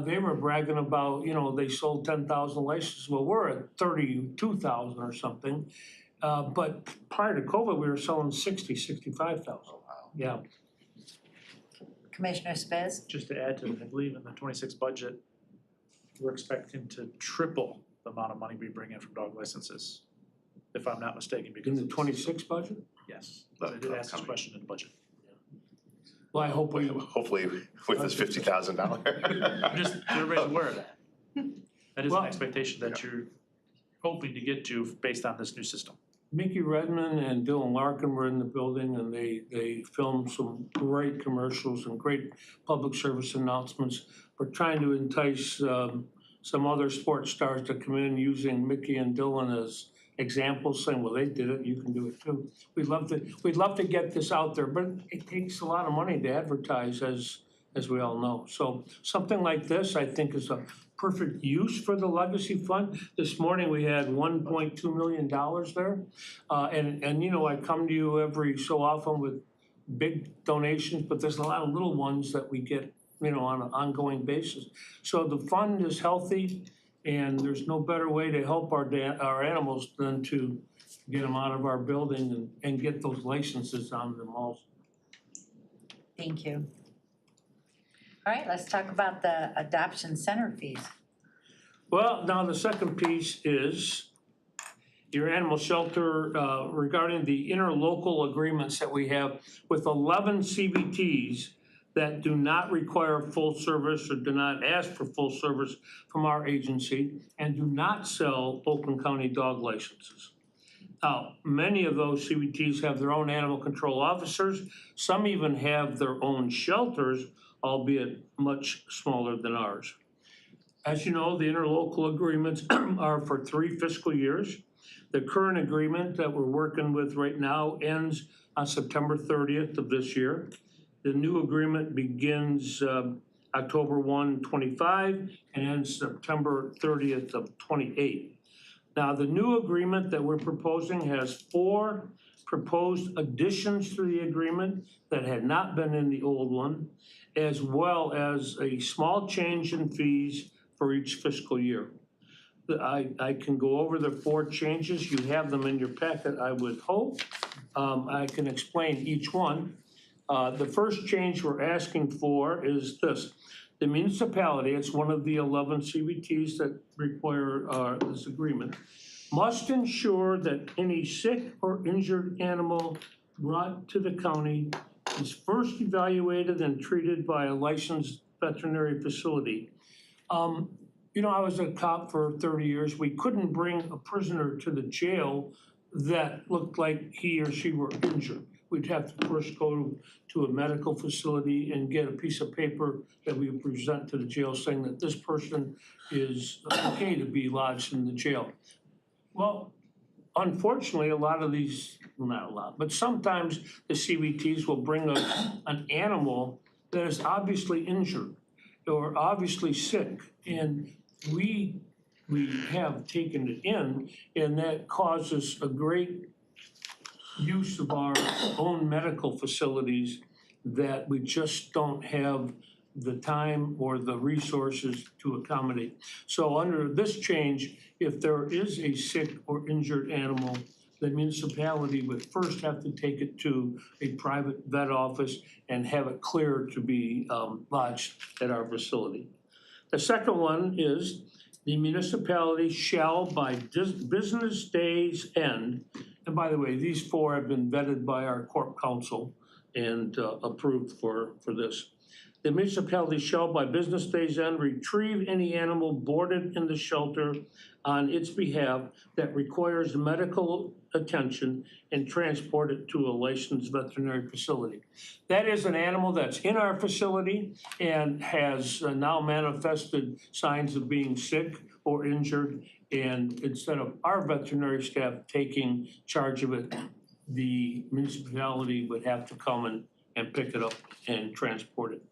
they were bragging about, they sold 10,000 licenses. Well, we're at 32,000 or something. But prior to COVID, we were selling 65,000. Oh, wow. Yeah. Commissioner Spiz? Just to add to it, I believe in the 26 budget, we're expecting to triple the amount of money we bring in from dog licenses, if I'm not mistaken, because. In the of this. 26 budget? Yes, But I did ask this upcoming. question in the budget. Well, I hope we, Hopefully with this $50,000. Just so everybody's aware of that. That is Well- an expectation that you're hoping to get to based on this new system. Mickey Redmond and Dylan Larkin were in the building, and they filmed some great commercials and great public service announcements. We're trying to entice some other sports stars to come in using Mickey and Dylan as examples, saying, well, they did it, you can do it too. We'd love to get this out there, but it takes a lot of money to advertise, as we all know. So something like this, I think, is a perfect use for the legacy fund. This morning, we had $1.2 million there. And I come to you every so often with big donations, but there's a lot of little ones that we get, on an ongoing basis. So the fund is healthy, and there's no better way to help our animals than to get them out of our building and get those licenses on them also. Thank you. All right, let's talk about the adoption center fees. Well, now the second piece is your animal shelter regarding the interlocal agreements that we have with 11 CBTs that do not require full service or do not ask for full service from our agency and do not sell Oakland County dog licenses. Now, many of those CBTs have their own animal control officers. Some even have their own shelters, albeit much smaller than ours. As you know, the interlocal agreements are for 3 fiscal years. The current agreement that we're working with right now ends on September 30th of this year. The new agreement begins October 1, 25 and ends September 30th of 28. Now, the new agreement that we're proposing has 4 proposed additions to the agreement that had not been in the old one, as well as a small change in fees for each fiscal year. I can go over the 4 changes. You have them in your packet, I would hope. I can explain each one. The first change we're asking for is this. The municipality, it's one of the 11 CBTs that require this agreement, must ensure that any sick or injured animal brought to the county is first evaluated and treated by a licensed veterinary facility. You know, I was a cop for 30 years. We couldn't bring a prisoner to the jail that looked like he or she were injured. We'd have to first go to a medical facility and get a piece of paper that we would present to the jail saying that this person is okay to be lodged in the jail. Well, unfortunately, a lot of these, well, not a lot, but sometimes the CBTs will bring an animal that is obviously injured or obviously sick, and we have taken it in, and that causes a great use of our own medical facilities that we just don't have the time or the resources to accommodate. So under this change, if there is a sick or injured animal, the municipality would first have to take it to a private vet office and have it cleared to be lodged at our facility. The second one is the municipality shall by business day's end, and by the way, these 4 have been vetted by our corp council and approved for this. The municipality shall by business day's end retrieve any animal boarded in the shelter on its behalf that requires medical attention and transport it to a licensed veterinary facility. That is an animal that's in our facility and has now manifested signs of being sick or injured. And instead of our veterinary staff taking charge of it, the municipality would have to come and pick it up and transport it.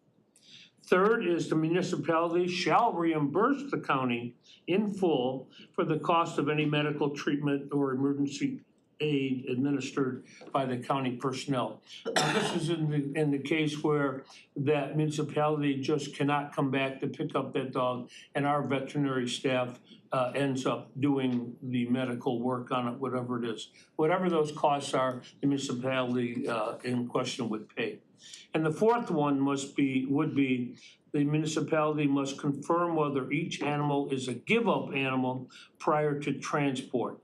Third is the municipality shall reimburse the county in full for the cost of any medical treatment or emergency aid administered by the county personnel. Now, this is in the case where that municipality just cannot come back to pick up that dog, and our veterinary staff ends up doing the medical work on it, whatever it is. Whatever those costs are, the municipality in question would pay. And the fourth one would be the municipality must confirm whether each animal is a give-up animal prior to transport.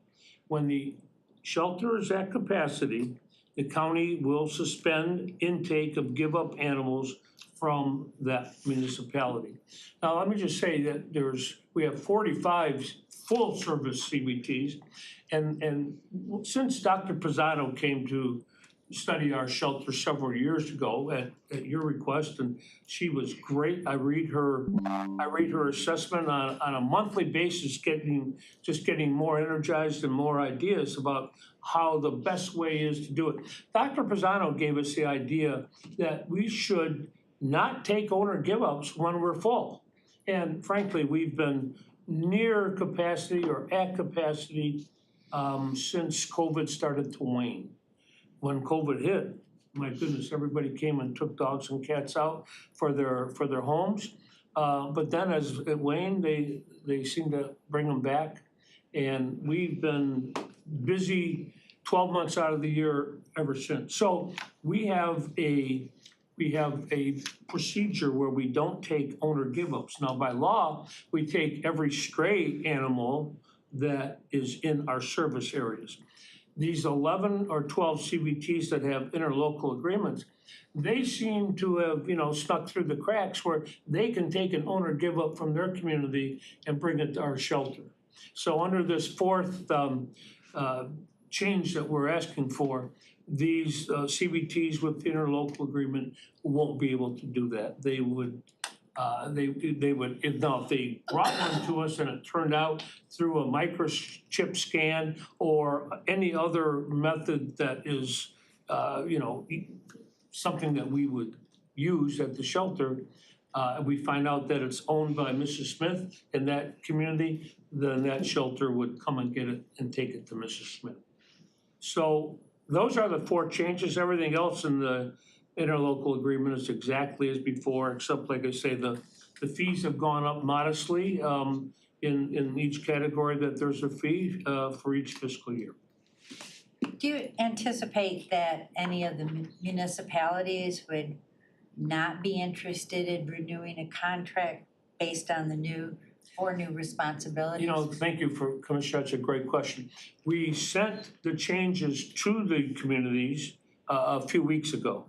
When the shelter is at capacity, the county will suspend intake of give-up animals from that municipality. Now, let me just say that we have 45 full-service CBTs, and since Dr. Pisano came to study our shelter several years ago at your request, and she was great. I read her assessment on a monthly basis, getting more energized and more ideas about how the best way is to do it. Dr. Pisano gave us the idea that we should not take owner give-ups when we're full. And frankly, we've been near capacity or at capacity since COVID started to wane. When COVID hit, my goodness, everybody came and took dogs and cats out for their homes. But then as it waned, they seemed to bring them back. And we've been busy 12 months out of the year ever since. So we have a procedure where we don't take owner give-ups. Now, by law, we take every stray animal that is in our service areas. These 11 or 12 CBTs that have interlocal agreements, they seem to have, snuck through the cracks where they can take an owner give-up from their community and bring it to our shelter. So under this fourth change that we're asking for, these CBTs with the interlocal agreement won't be able to do that. They would, if they brought one to us and it turned out through a microchip scan or any other method that is, something that we would use at the shelter, we find out that it's owned by Mrs. Smith in that community, then that shelter would come and get it and take it to Mrs. Smith. So those are the 4 changes. Everything else in the interlocal agreement is exactly as before, except like I say, the fees have gone up modestly in each category that there's a fee for each fiscal year. Do you anticipate that any of the municipalities would not be interested in renewing a contract based on the 4 new responsibilities? You know, thank you for, Commissioner, that's a great question. We sent the changes to the communities a few weeks ago,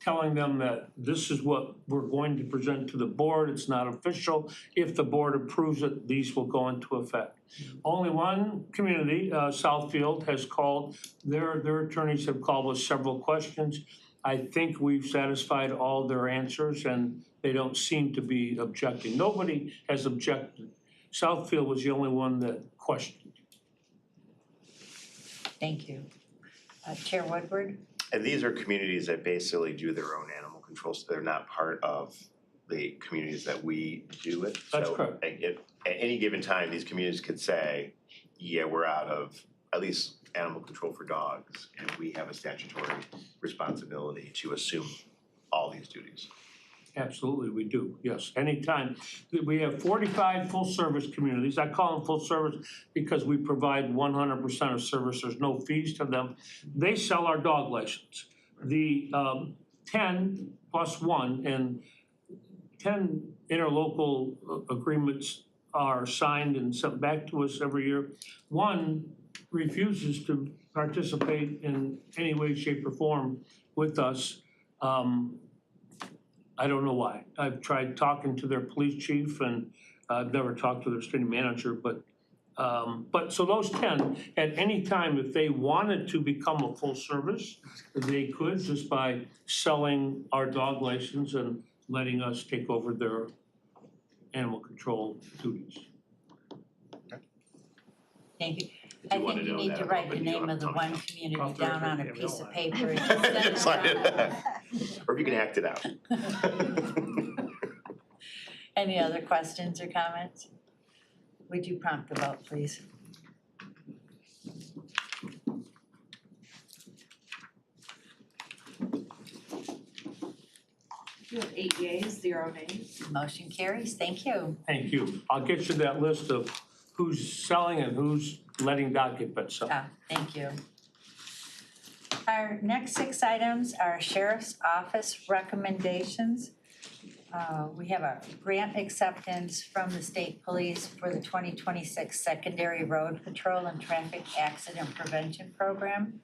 telling them that this is what we're going to present to the board. It's not official. If the board approves it, these will go into effect. Only one community, Southfield, has called, their attorneys have called with several questions. I think we've satisfied all their answers and they don't seem to be objecting. Nobody has objected. Southfield was the only one that questioned. Thank you. Chair Woodward? And these are communities that basically do their own animal control, so they're not part of the communities that we do it. That's So, correct. At any given time, these communities could say, yeah, we're out of at least animal control for dogs, and we have a statutory responsibility to assume all these duties. Absolutely, we do, yes. Anytime. We have 45 full-service communities. I call them full-service because we provide 100% of service. There's no fees to them. They sell our dog license. The 10 plus 1 and 10 interlocal agreements are signed and sent back to us every year. 1 refuses to participate in any way, shape, or form with us. I don't know why. I've tried talking to their police chief and I've never talked to their city manager, but so those 10, at any time, if they wanted to become a full service, they could just by selling our dog license and letting us take over their animal control duties. Thank you. If I you wanna think you know need that, to write the but you name don't of the have one to community Off the down on a record, piece yeah, of we paper and just send it Sign around. it. Or if you can act it out. Any other questions or comments? Would you prompt the vote, please? You have 8 yeas, 0 nays. Motion carries. Thank you. Thank you. I'll get you that list of who's selling and who's letting occupants sell. Thank you. Our next 6 items are Sheriff's Office recommendations. We have a grant acceptance from the state police for the 2026 Secondary Road Patrol and Traffic Accident Prevention Program.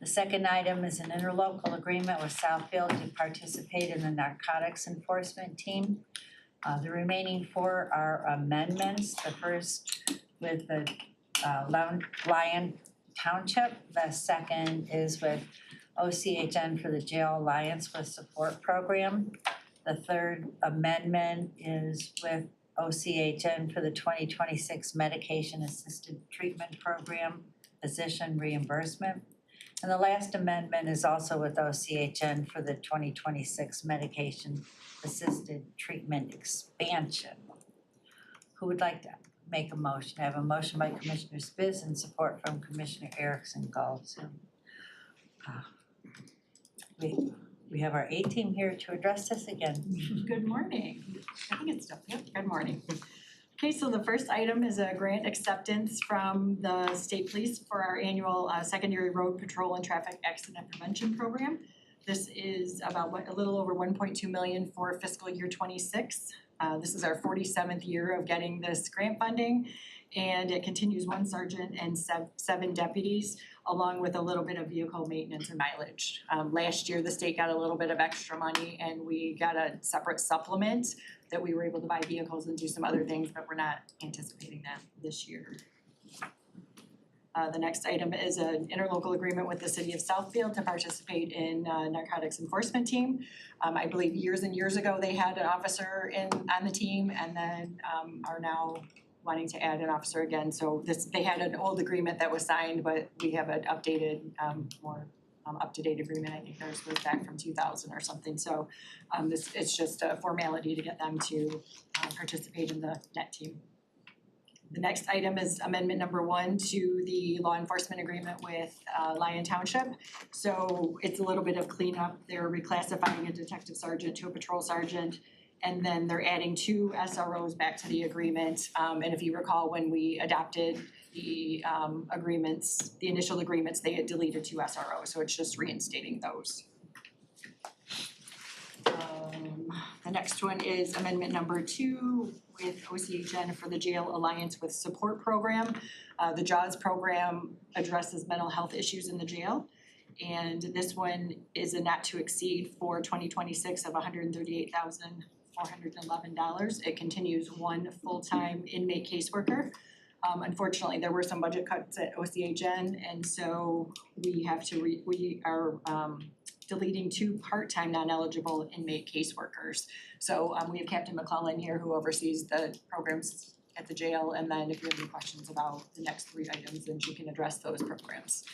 The second item is an interlocal agreement with Southfield to participate in the narcotics enforcement team. The remaining 4 are amendments. The first with the Lyon Township. The second is with OCHN for the Jail Alliance with Support Program. The third amendment is with OCHN for the 2026 Medication Assisted Treatment Program physician reimbursement. And the last amendment is also with OCHN for the 2026 Medication Assisted Treatment expansion. Who would like to make a motion? I have a motion by Commissioner Spiz and support from Commissioner Erickson Goldson. We have our A-team here to address this again. Good morning. I think it's still, yep, good morning. Okay, so the first item is a grant acceptance from the state police for our annual secondary road patrol and traffic accident prevention program. This is about a little over 1.2 million for fiscal year 26. This is our 47th year of getting this grant funding, and it continues 1 sergeant and 7 deputies, along with a little bit of vehicle maintenance and mileage. Last year, the state got a little bit of extra money and we got a separate supplement that we were able to buy vehicles and do some other things, but we're not anticipating that this year. The next item is an interlocal agreement with the city of Southfield to participate in narcotics enforcement team. I believe years and years ago, they had an officer on the team and then are now wanting to add an officer again. So they had an old agreement that was signed, but we have an updated, more up-to-date agreement. I think theirs was back from 2000 or something, so it's just a formality to get them to participate in the NET team. The next item is amendment number 1 to the law enforcement agreement with Lyon Township. So it's a little bit of cleanup. They're reclassifying a detective sergeant to a patrol sergeant. And then they're adding 2 SROs back to the agreement. And if you recall, when we adopted the agreements, the initial agreements, they had deleted 2 SROs. So it's just reinstating those. The next one is amendment number 2 with OCHN for the Jail Alliance with Support Program. The JAWS program addresses mental health issues in the jail. And this one is a not to exceed for 2026 of $138,411. It continues 1 full-time inmate caseworker. Unfortunately, there were some budget cuts at OCHN, and so we are deleting 2 part-time non-eligible inmate caseworkers. So we have Captain McClellan here who oversees the programs at the jail, and then if you have any questions about the next 3 items, then she can address those programs.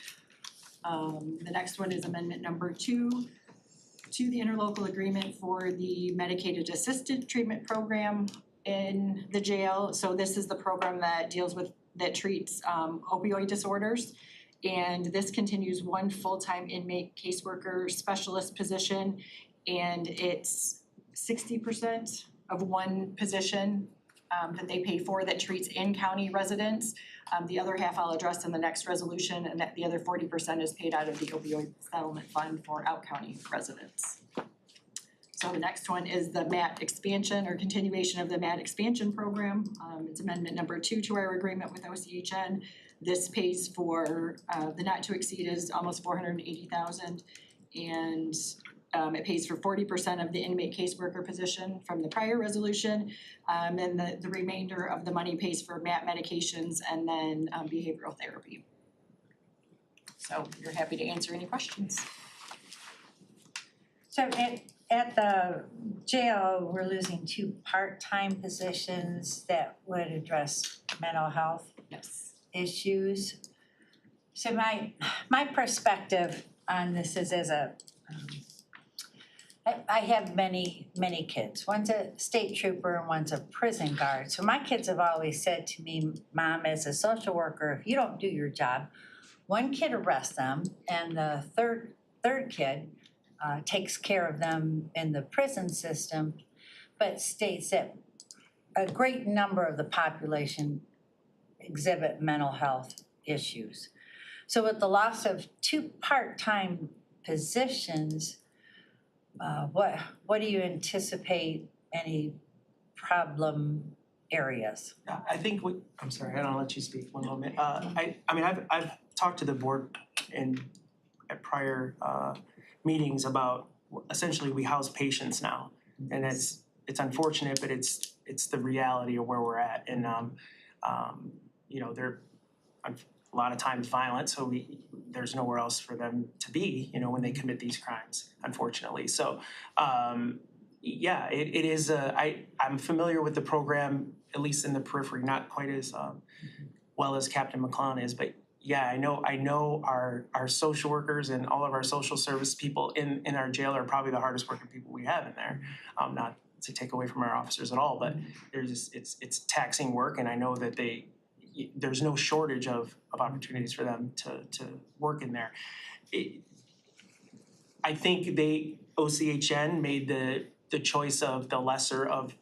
The next one is amendment number 2 to the interlocal agreement for the medicated assisted treatment program in the jail. So this is the program that treats opioid disorders. And this continues 1 full-time inmate caseworker specialist position, and it's 60% of 1 position that they pay for that treats in-county residents. The other half I'll address in the next resolution, and that the other 40% is paid out of the opioid settlement fund for out-county residents. So the next one is the MAT expansion or continuation of the MAT expansion program. It's amendment number 2 to our agreement with OCHN. This pays for, the not to exceed is almost $480,000, and it pays for 40% of the inmate caseworker position from the prior resolution. And the remainder of the money pays for MAT medications and then behavioral therapy. So you're happy to answer any questions. So at the jail, we're losing 2 part-time positions that would address mental health issues. So my perspective on this is as a, I have many kids. One's a state trooper and one's a prison guard. So my kids have always said to me, Mom, as a social worker, if you don't do your job, 1 kid arrests them and the third kid takes care of them in the prison system, but states that a great number of the population exhibit mental health issues. So with the loss of 2 part-time positions, what do you anticipate any problem areas? I think I'm sorry, I don't let you speak 1 moment. I mean, I've talked to the board at prior meetings about essentially we house patients now, and it's unfortunate, but it's the reality of where we're at, and you know, they're a lot of times violent, so there's nowhere else for them to be, you know, when they commit these crimes, unfortunately. So yeah, it is I'm familiar with the program, at least in the periphery, not quite as well as Captain McClellan is, but yeah, I know our social workers and all of our social service people in our jail are probably the hardest working people we have in there. Not to take away from our officers at all, but it's taxing work, and I know that there's no shortage of opportunities for them to work in there. I think OCHN made the choice of the lesser of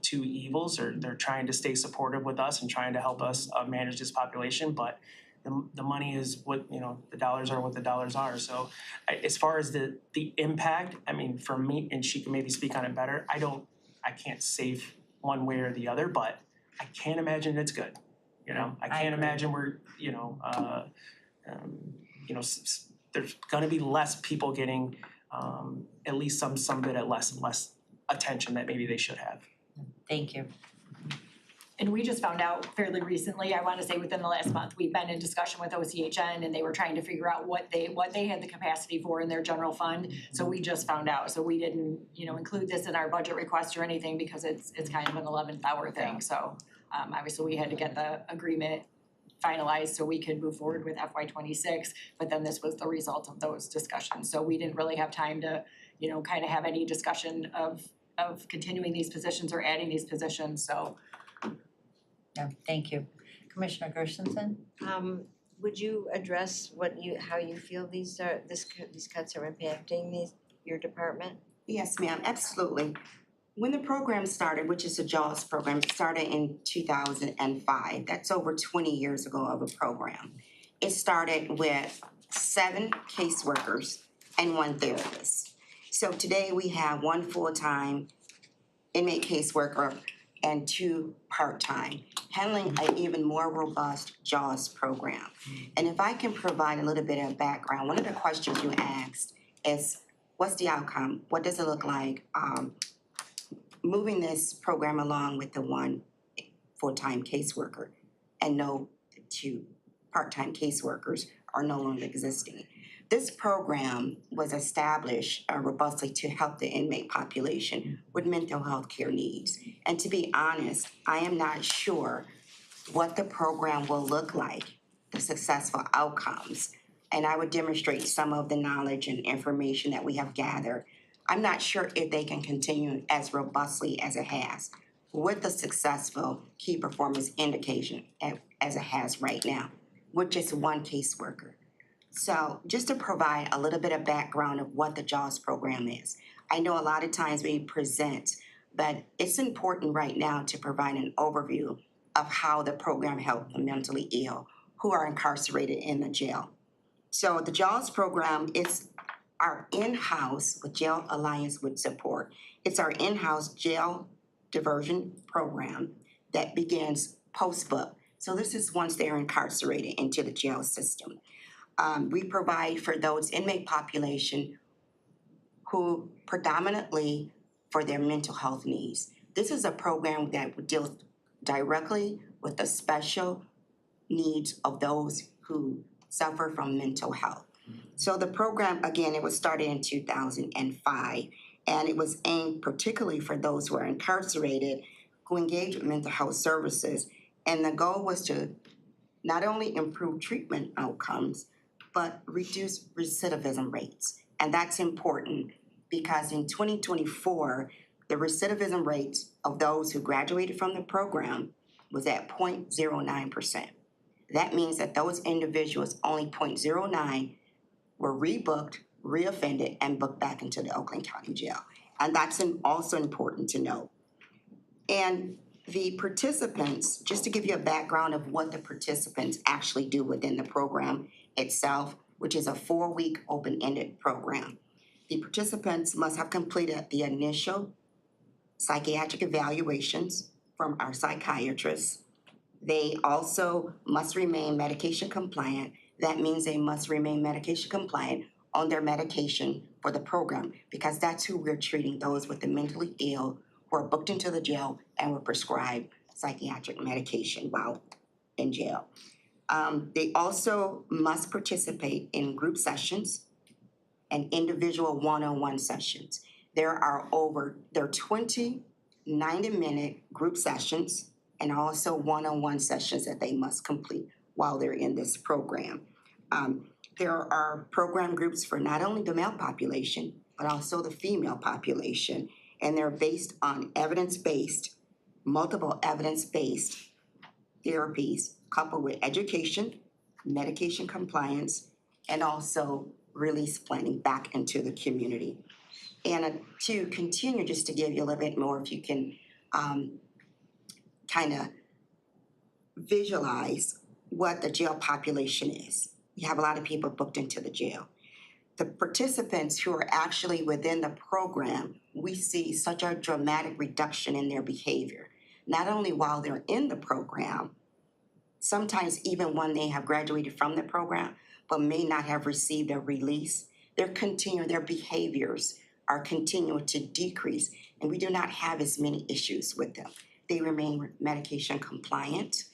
2 evils, or they're trying to stay supportive with us and trying to help us manage this population, but the money is what, you know, the dollars are what the dollars are. So as far as the impact, I mean, for me, and she can maybe speak on it better, I can't say one way or the other, but I can't imagine it's good. You know, I can't imagine we're, you know, there's gonna be less people getting at least some bit of less attention that maybe they should have. Thank you. And we just found out fairly recently, I wanna say within the last month, we've been in discussion with OCHN and they were trying to figure out what they had the capacity for in their general fund. So we just found out, so we didn't, you know, include this in our budget request or anything because it's kind of an 11th hour thing, so obviously we had to get the agreement finalized so we could move forward with FY '26, but then this was the result of those discussions. So we didn't really have time to, you know, kind of have any discussion of continuing these positions or adding these positions, so. Yeah, thank you. Commissioner Gershenson? Would you address how you feel these cuts are impacting your department? Yes, ma'am, absolutely. When the program started, which is the JAWS program, it started in 2005. That's over 20 years ago of a program. It started with 7 caseworkers and 1 therapist. So today we have 1 full-time inmate caseworker and 2 part-time, handling an even more robust JAWS program. And if I can provide a little bit of background, one of the questions you asked is, what's the outcome? What does it look like? Moving this program along with the 1 full-time caseworker and no 2 part-time caseworkers are no longer existing. This program was established robustly to help the inmate population with mental health care needs. And to be honest, I am not sure what the program will look like, the successful outcomes. And I would demonstrate some of the knowledge and information that we have gathered. I'm not sure if they can continue as robustly as it has with the successful key performance indication as it has right now, with just 1 caseworker. So just to provide a little bit of background of what the JAWS program is. I know a lot of times we present, but it's important right now to provide an overview of how the program helps the mentally ill who are incarcerated in the jail. So the JAWS program is our in-house, with Jail Alliance with support, it's our in-house jail diversion program that begins post-book. So this is once they're incarcerated into the jail system. We provide for those inmate population who predominantly for their mental health needs. This is a program that deals directly with the special needs of those who suffer from mental health. So the program, again, it was started in 2005, and it was aimed particularly for those who are incarcerated who engage with mental health services. And the goal was to not only improve treatment outcomes, but reduce recidivism rates. And that's important because in 2024, the recidivism rates of those who graduated from the program was at 0.09%. That means that those individuals, only 0.09, were rebooked, reoffended, and booked back into the Oakland County Jail. And that's also important to note. And the participants, just to give you a background of what the participants actually do within the program itself, which is a 4-week open-ended program. The participants must have completed the initial psychiatric evaluations from our psychiatrists. They also must remain medication compliant. That means they must remain medication compliant on their medication for the program, because that's who we're treating, those with the mentally ill who are booked into the jail and were prescribed psychiatric medication while in jail. They also must participate in group sessions and individual one-on-one sessions. There are 20 90-minute group sessions and also one-on-one sessions that they must complete while they're in this program. There are program groups for not only the male population, but also the female population, and they're based on multiple evidence-based therapies coupled with education, medication compliance, and also release planning back into the community. And to continue, just to give you a little bit more, if you can kind of visualize what the jail population is. You have a lot of people booked into the jail. The participants who are actually within the program, we see such a dramatic reduction in their behavior, not only while they're in the program, sometimes even when they have graduated from the program, but may not have received a release. Their behaviors are continuing to decrease, and we do not have as many issues with them. They remain medication compliant.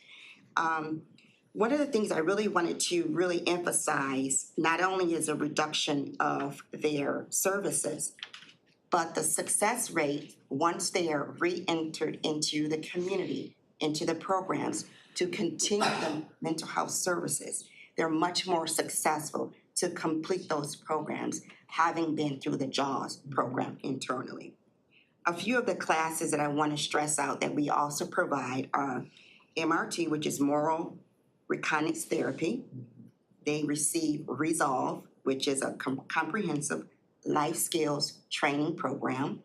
One of the things I really wanted to really emphasize, not only is a reduction of their services, but the success rate once they are re-entered into the community into the programs to continue the mental health services. They're much more successful to complete those programs, having been through the JAWS program internally. A few of the classes that I want to stress out that we also provide are MRT, which is Moral Reconnaissance Therapy. They receive Resolve, which is a comprehensive life skills training program.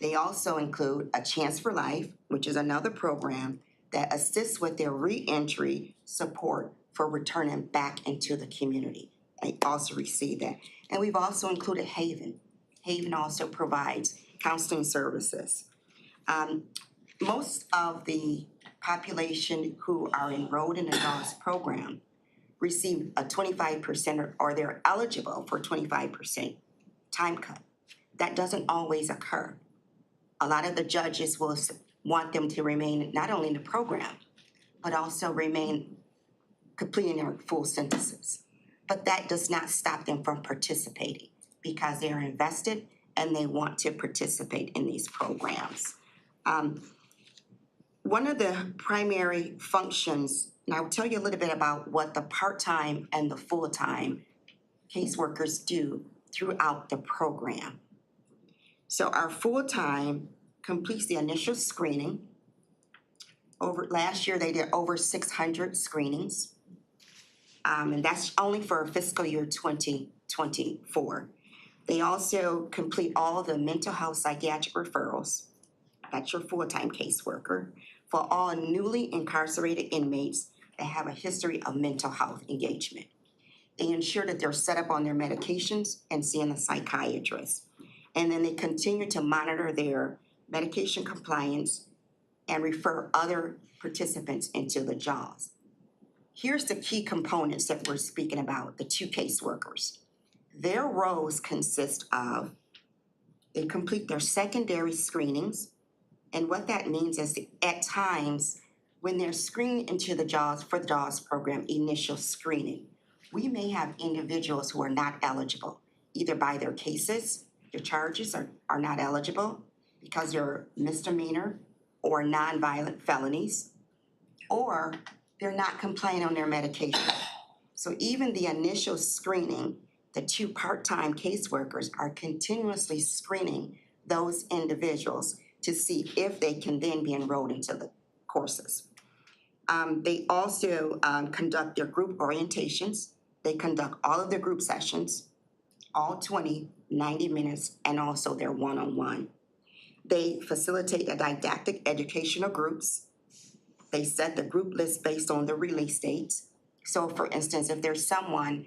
They also include A Chance for Life, which is another program that assists with their reentry support for returning back into the community. They also receive that. And we've also included Haven. Haven also provides counseling services. Most of the population who are enrolled in the JAWS program receive a 25% or they're eligible for 25% time cut. That doesn't always occur. A lot of the judges will want them to remain not only in the program, but also remain completing their full sentences. But that does not stop them from participating because they're invested and they want to participate in these programs. One of the primary functions, and I'll tell you a little bit about what the part-time and the full-time caseworkers do throughout the program. So our full-time completes the initial screening. Last year they did over 600 screenings. And that's only for fiscal year 2024. They also complete all the mental health psychiatric referrals. That's your full-time caseworker. For all newly incarcerated inmates that have a history of mental health engagement. They ensure that they're set up on their medications and seeing a psychiatrist. And then they continue to monitor their medication compliance and refer other participants into the JAWS. Here's the key components that we're speaking about, the two caseworkers. Their roles consist of, they complete their secondary screenings, and what that means is that at times, when they're screened into the JAWS, for the JAWS program, initial screening, we may have individuals who are not eligible, either by their cases, their charges are not eligible because they're misdemeanor or nonviolent felonies, or they're not complying on their medication. So even the initial screening, the two part-time caseworkers are continuously screening those individuals to see if they can then be enrolled into the courses. They also conduct their group orientations. They conduct all of their group sessions, all 20, 90 minutes, and also their one-on-one. They facilitate the didactic educational groups. They set the group list based on the release dates. So for instance, if there's someone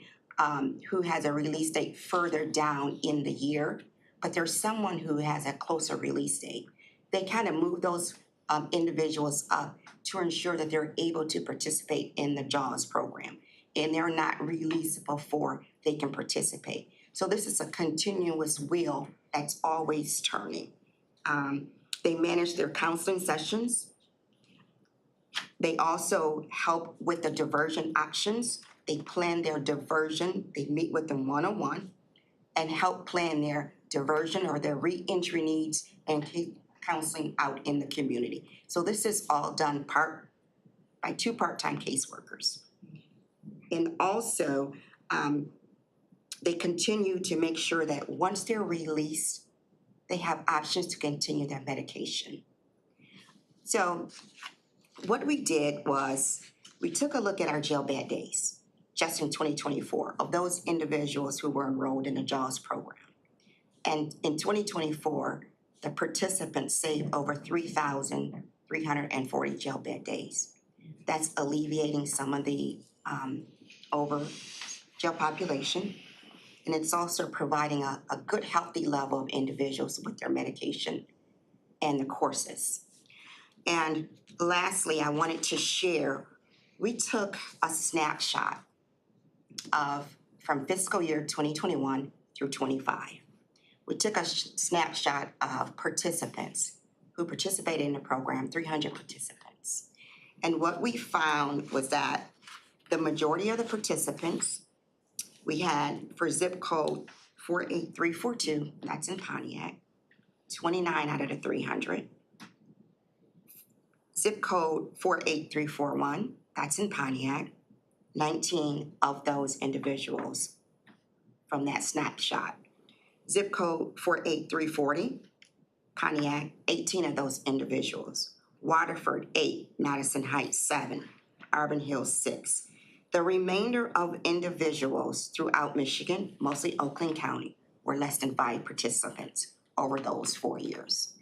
who has a release date further down in the year, but there's someone who has a closer release date, they kind of move those individuals up to ensure that they're able to participate in the JAWS program. And they're not released before they can participate. So this is a continuous wheel that's always turning. They manage their counseling sessions. They also help with the diversion actions. They plan their diversion. They meet with them one-on-one and help plan their diversion or their reentry needs and keep counseling out in the community. So this is all done by two part-time caseworkers. And also, they continue to make sure that once they're released, they have options to continue their medication. So what we did was we took a look at our jail bed days just in 2024 of those individuals who were enrolled in the JAWS program. And in 2024, the participants saved over 3,340 jail bed days. That's alleviating some of the over jail population. And it's also providing a good, healthy level of individuals with their medication and the courses. And lastly, I wanted to share, we took a snapshot from fiscal year 2021 through 25. We took a snapshot of participants who participated in the program, 300 participants. And what we found was that the majority of the participants, we had for zip code 48342, that's in Pontiac, 29 out of the 300. Zip code 48341, that's in Pontiac. 19 of those individuals from that snapshot. Zip code 48340, Pontiac, 18 of those individuals. Waterford, 8, Madison Heights, 7, Auburn Hills, 6. The remainder of individuals throughout Michigan, mostly Oakland County, were less than 5 participants over those 4 years.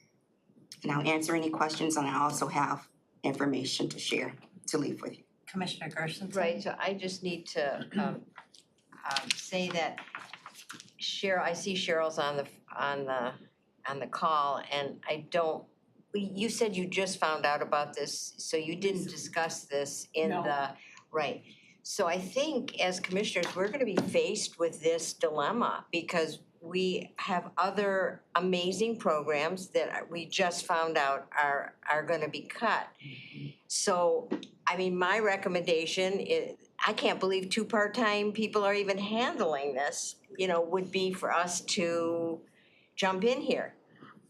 And I'll answer any questions, and I also have information to share, to leave with you. Commissioner Gershenson? Right, so I just need to say that Cheryl, I see Cheryl's on the call, and I don't, you said you just found out about this, so you didn't discuss this in No. the, right. So I think as commissioners, we're gonna be faced with this dilemma because we have other amazing programs that we just found out are gonna be cut. So, I mean, my recommendation is, I can't believe 2 part-time people are even handling this, would be for us to jump in here.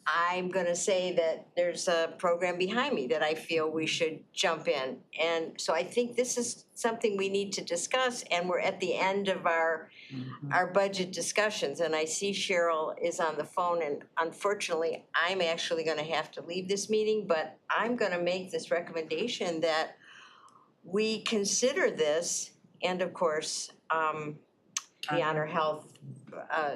I'm gonna say that there's a program behind me that I feel we should jump in. And so I think this is something we need to discuss, and we're at the end of our budget discussions. And I see Cheryl is on the phone, and unfortunately, I'm actually gonna have to leave this meeting, but I'm gonna make this recommendation that we consider this, and of course, the Honor Health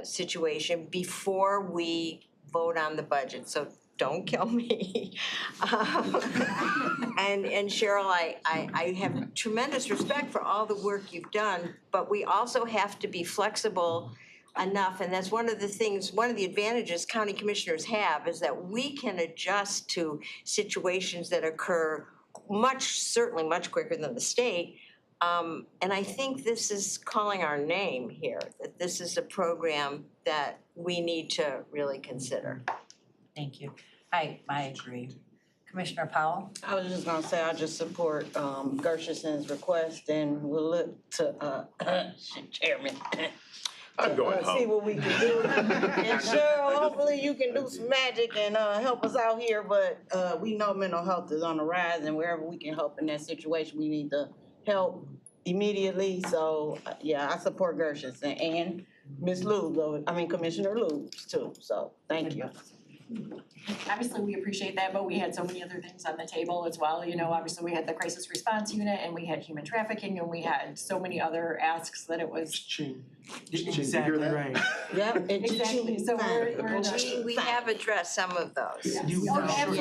situation before we vote on the budget, so don't kill me. And Cheryl, I have tremendous respect for all the work you've done, but we also have to be flexible enough, and that's one of the advantages county commissioners have, is that we can adjust to situations that occur certainly much quicker than the state. And I think this is calling our name here, that this is a program that we need to really consider. Thank you. I agree. Commissioner Powell? I was just gonna say, I just support Gershenson's request, and we'll look to Chairman. I'm going See home. what we can do. And Cheryl, hopefully you can do some magic and help us out here, but we know mental health is on the rise, and wherever we can help in that situation, we need to help immediately. So yeah, I support Gershenson and Ms. Commissioner Lubes too, so thank you. Obviously, we appreciate that, but we had so many other things on the table as well, obviously we had the crisis response unit and we had human trafficking and we had so many other asks that it was. Exactly right. Yep. Exactly, so We have addressed some of those. You guys have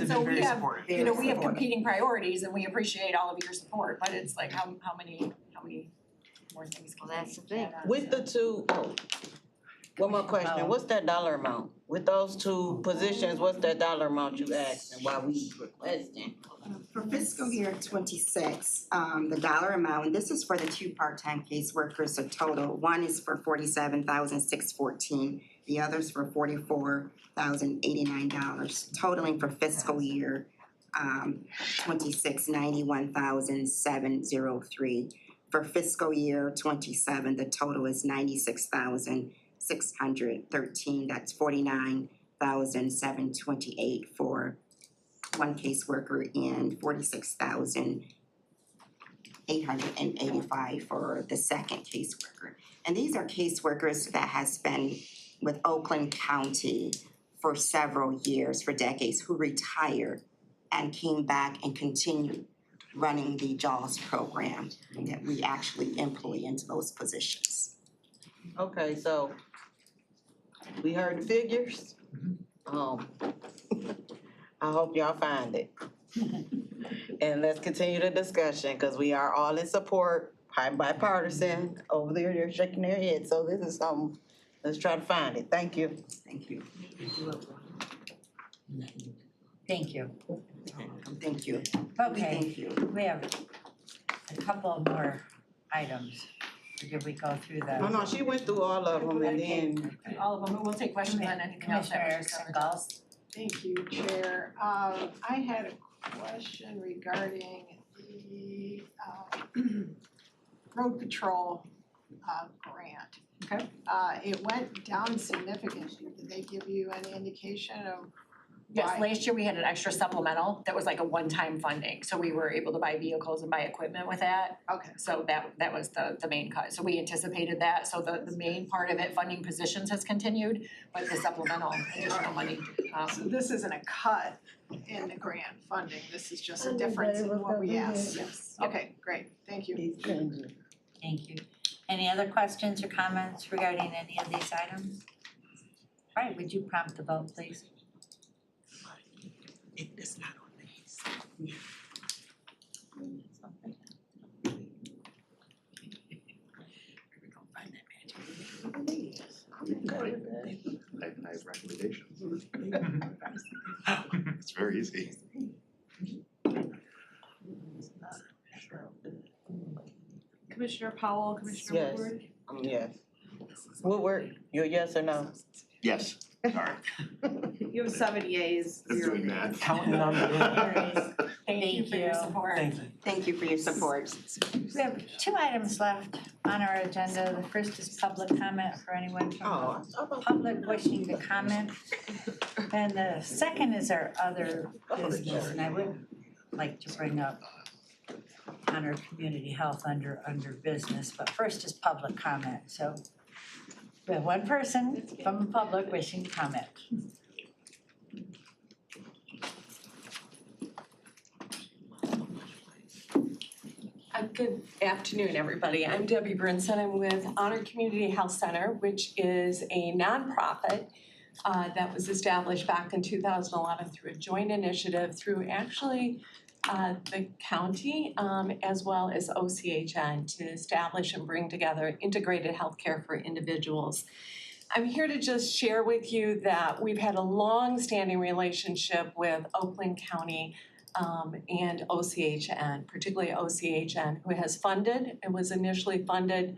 been very supportive. We have competing priorities and we appreciate all of your support, but it's like how many more things can we That's the thing. add on? With the two, one more question, what's that dollar amount? With those 2 positions, what's that dollar amount you asked and why we requesting? For fiscal year 26, the dollar amount, and this is for the 2 part-time caseworkers, a total, one is for $47,614, the other's for $44,089, totaling for fiscal year 26, $91,703. For fiscal year 27, the total is $96,613, that's $49,728 for 1 caseworker and $46,885 for the 2nd caseworker. And these are caseworkers that has been with Oakland County for several years, for decades, who retired and came back and continued running the JAWS program that we actually employ into those positions. Okay, so we heard the figures. I hope y'all find it. And let's continue the discussion, because we are all in support, bipartisan. Over there, they're shaking their heads, so this is something, let's try to find it. Thank you. Thank you. Thank you. Thank you. Okay, Thank you. we have a couple more items. Did we go through the? No, she went through all of them and then. All of them, we'll take questions on anything else Commissioner that was just Erickson covered. Galt? Thank you, Chair. I had a question regarding the road patrol grant. Okay. It went down significantly. Did they give you any indication of Yes, Why? last year we had an extra supplemental that was like a one-time funding, so we were able to buy vehicles and buy equipment with that. Okay. So that was the main cut, so we anticipated that, so the main part of it, funding positions has continued, but the supplemental additional money, So this isn't a cut in the grant funding, this is just a difference in what we asked. yes. Okay, great, thank you. Thank you. Any other questions or comments regarding any of these items? All right, would you prompt the vote, please? It's not on these. I have recommendations. It's very easy. Commissioner Powell, Commissioner Yes. Woodward? Yes. Woodward, you're yes or no? Yes, sorry. You have 7 yeas, I'm 0 doing nays. math. Counting on you. Thank you for your support. Thank you. Thank you for your support. We have 2 items left on our agenda. The first is public comment for anyone from the public wishing to comment. And the second is our other business, and I would like to bring up Honor Community Health under business, but first is public comment. So we have one person from the public wishing to comment. Good afternoon, everybody. I'm Debbie Brinson. I'm with Honor Community Health Center, which is a nonprofit that was established back in 2011 through a joint initiative through actually the county as well as OCHN to establish and bring together integrated healthcare for individuals. I'm here to just share with you that we've had a long-standing relationship with Oakland County and OCHN, particularly OCHN, who has funded, it was initially funded,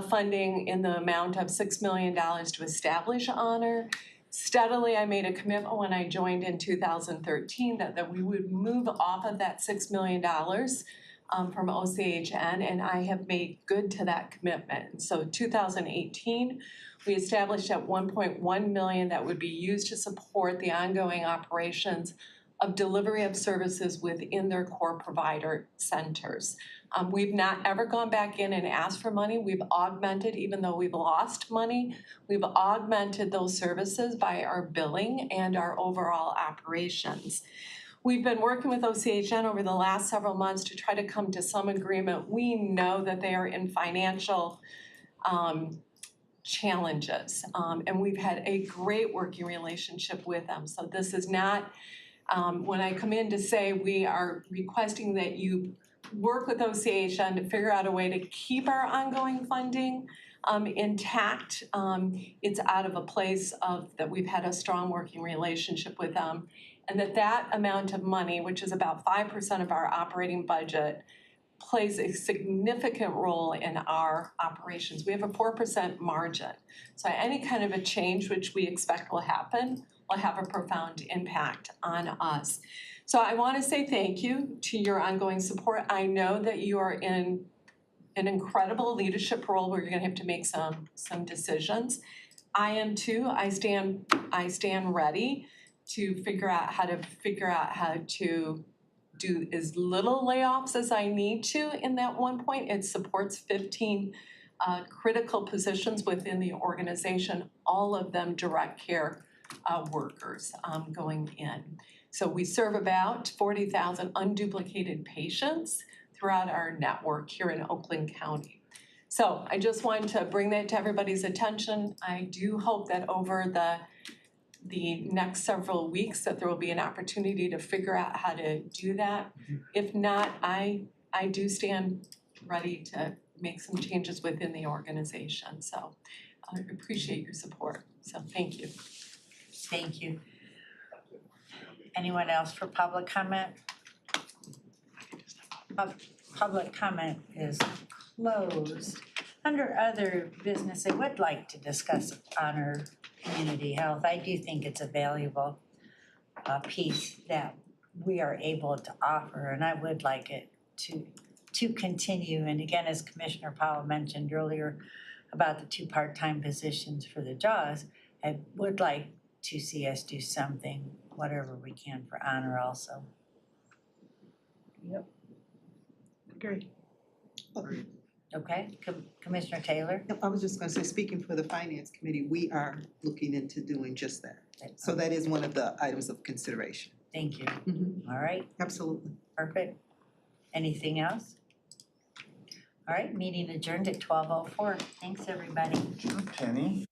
funding in the amount of $6 million to establish Honor. Steadily, I made a commitment when I joined in 2013 that we would move off of that $6 million from OCHN, and I have made good to that commitment. So 2018, we established at $1.1 million that would be used to support the ongoing operations of delivery of services within their core provider centers. We've not ever gone back in and asked for money. We've augmented, even though we've lost money, we've augmented those services by our billing and our overall operations. We've been working with OCHN over the last several months to try to come to some agreement. We know that they are in financial challenges, and we've had a great working relationship with them. So this is not when I come in to say we are requesting that you work with OCHN to figure out a way to keep our ongoing funding intact. It's out of a place of that we've had a strong working relationship with them, and that amount of money, which is about 5% of our operating budget, plays a significant role in our operations. We have a 4% margin. So any kind of a change which we expect will happen will have a profound impact on us. So I want to say thank you to your ongoing support. I know that you are in an incredible leadership role where you're going to have to make some decisions. I am too. I stand ready to figure out how to do as little layoffs as I need to in that one point. It supports 15 critical positions within the organization, all of them direct care workers going in. So we serve about 40,000 unduplicated patients throughout our network here in Oakland County. So I just wanted to bring that to everybody's attention. I do hope that over the next several weeks that there will be an opportunity to figure out how to do that. If not, I do stand ready to make some changes within the organization. So I appreciate your support. So thank you. Thank you. Anyone else for public comment? Public comment is closed. Under other business, I would like to discuss Honor Community Health. I do think it's a valuable piece that we are able to offer, and I would like it to continue. And again, as Commissioner Powell mentioned earlier about the 2 part-time positions for the JAWS, I would like to see us do something whatever we can for honor also. Agree. Okay, Commissioner Taylor? I was just gonna say, speaking for the Finance Committee, we are looking into doing just that. So that is one of the items of consideration. Thank you. Mhm. All right, Absolutely. perfect. Anything else? All right, meeting adjourned at 12:04. Thanks, everybody. Penny?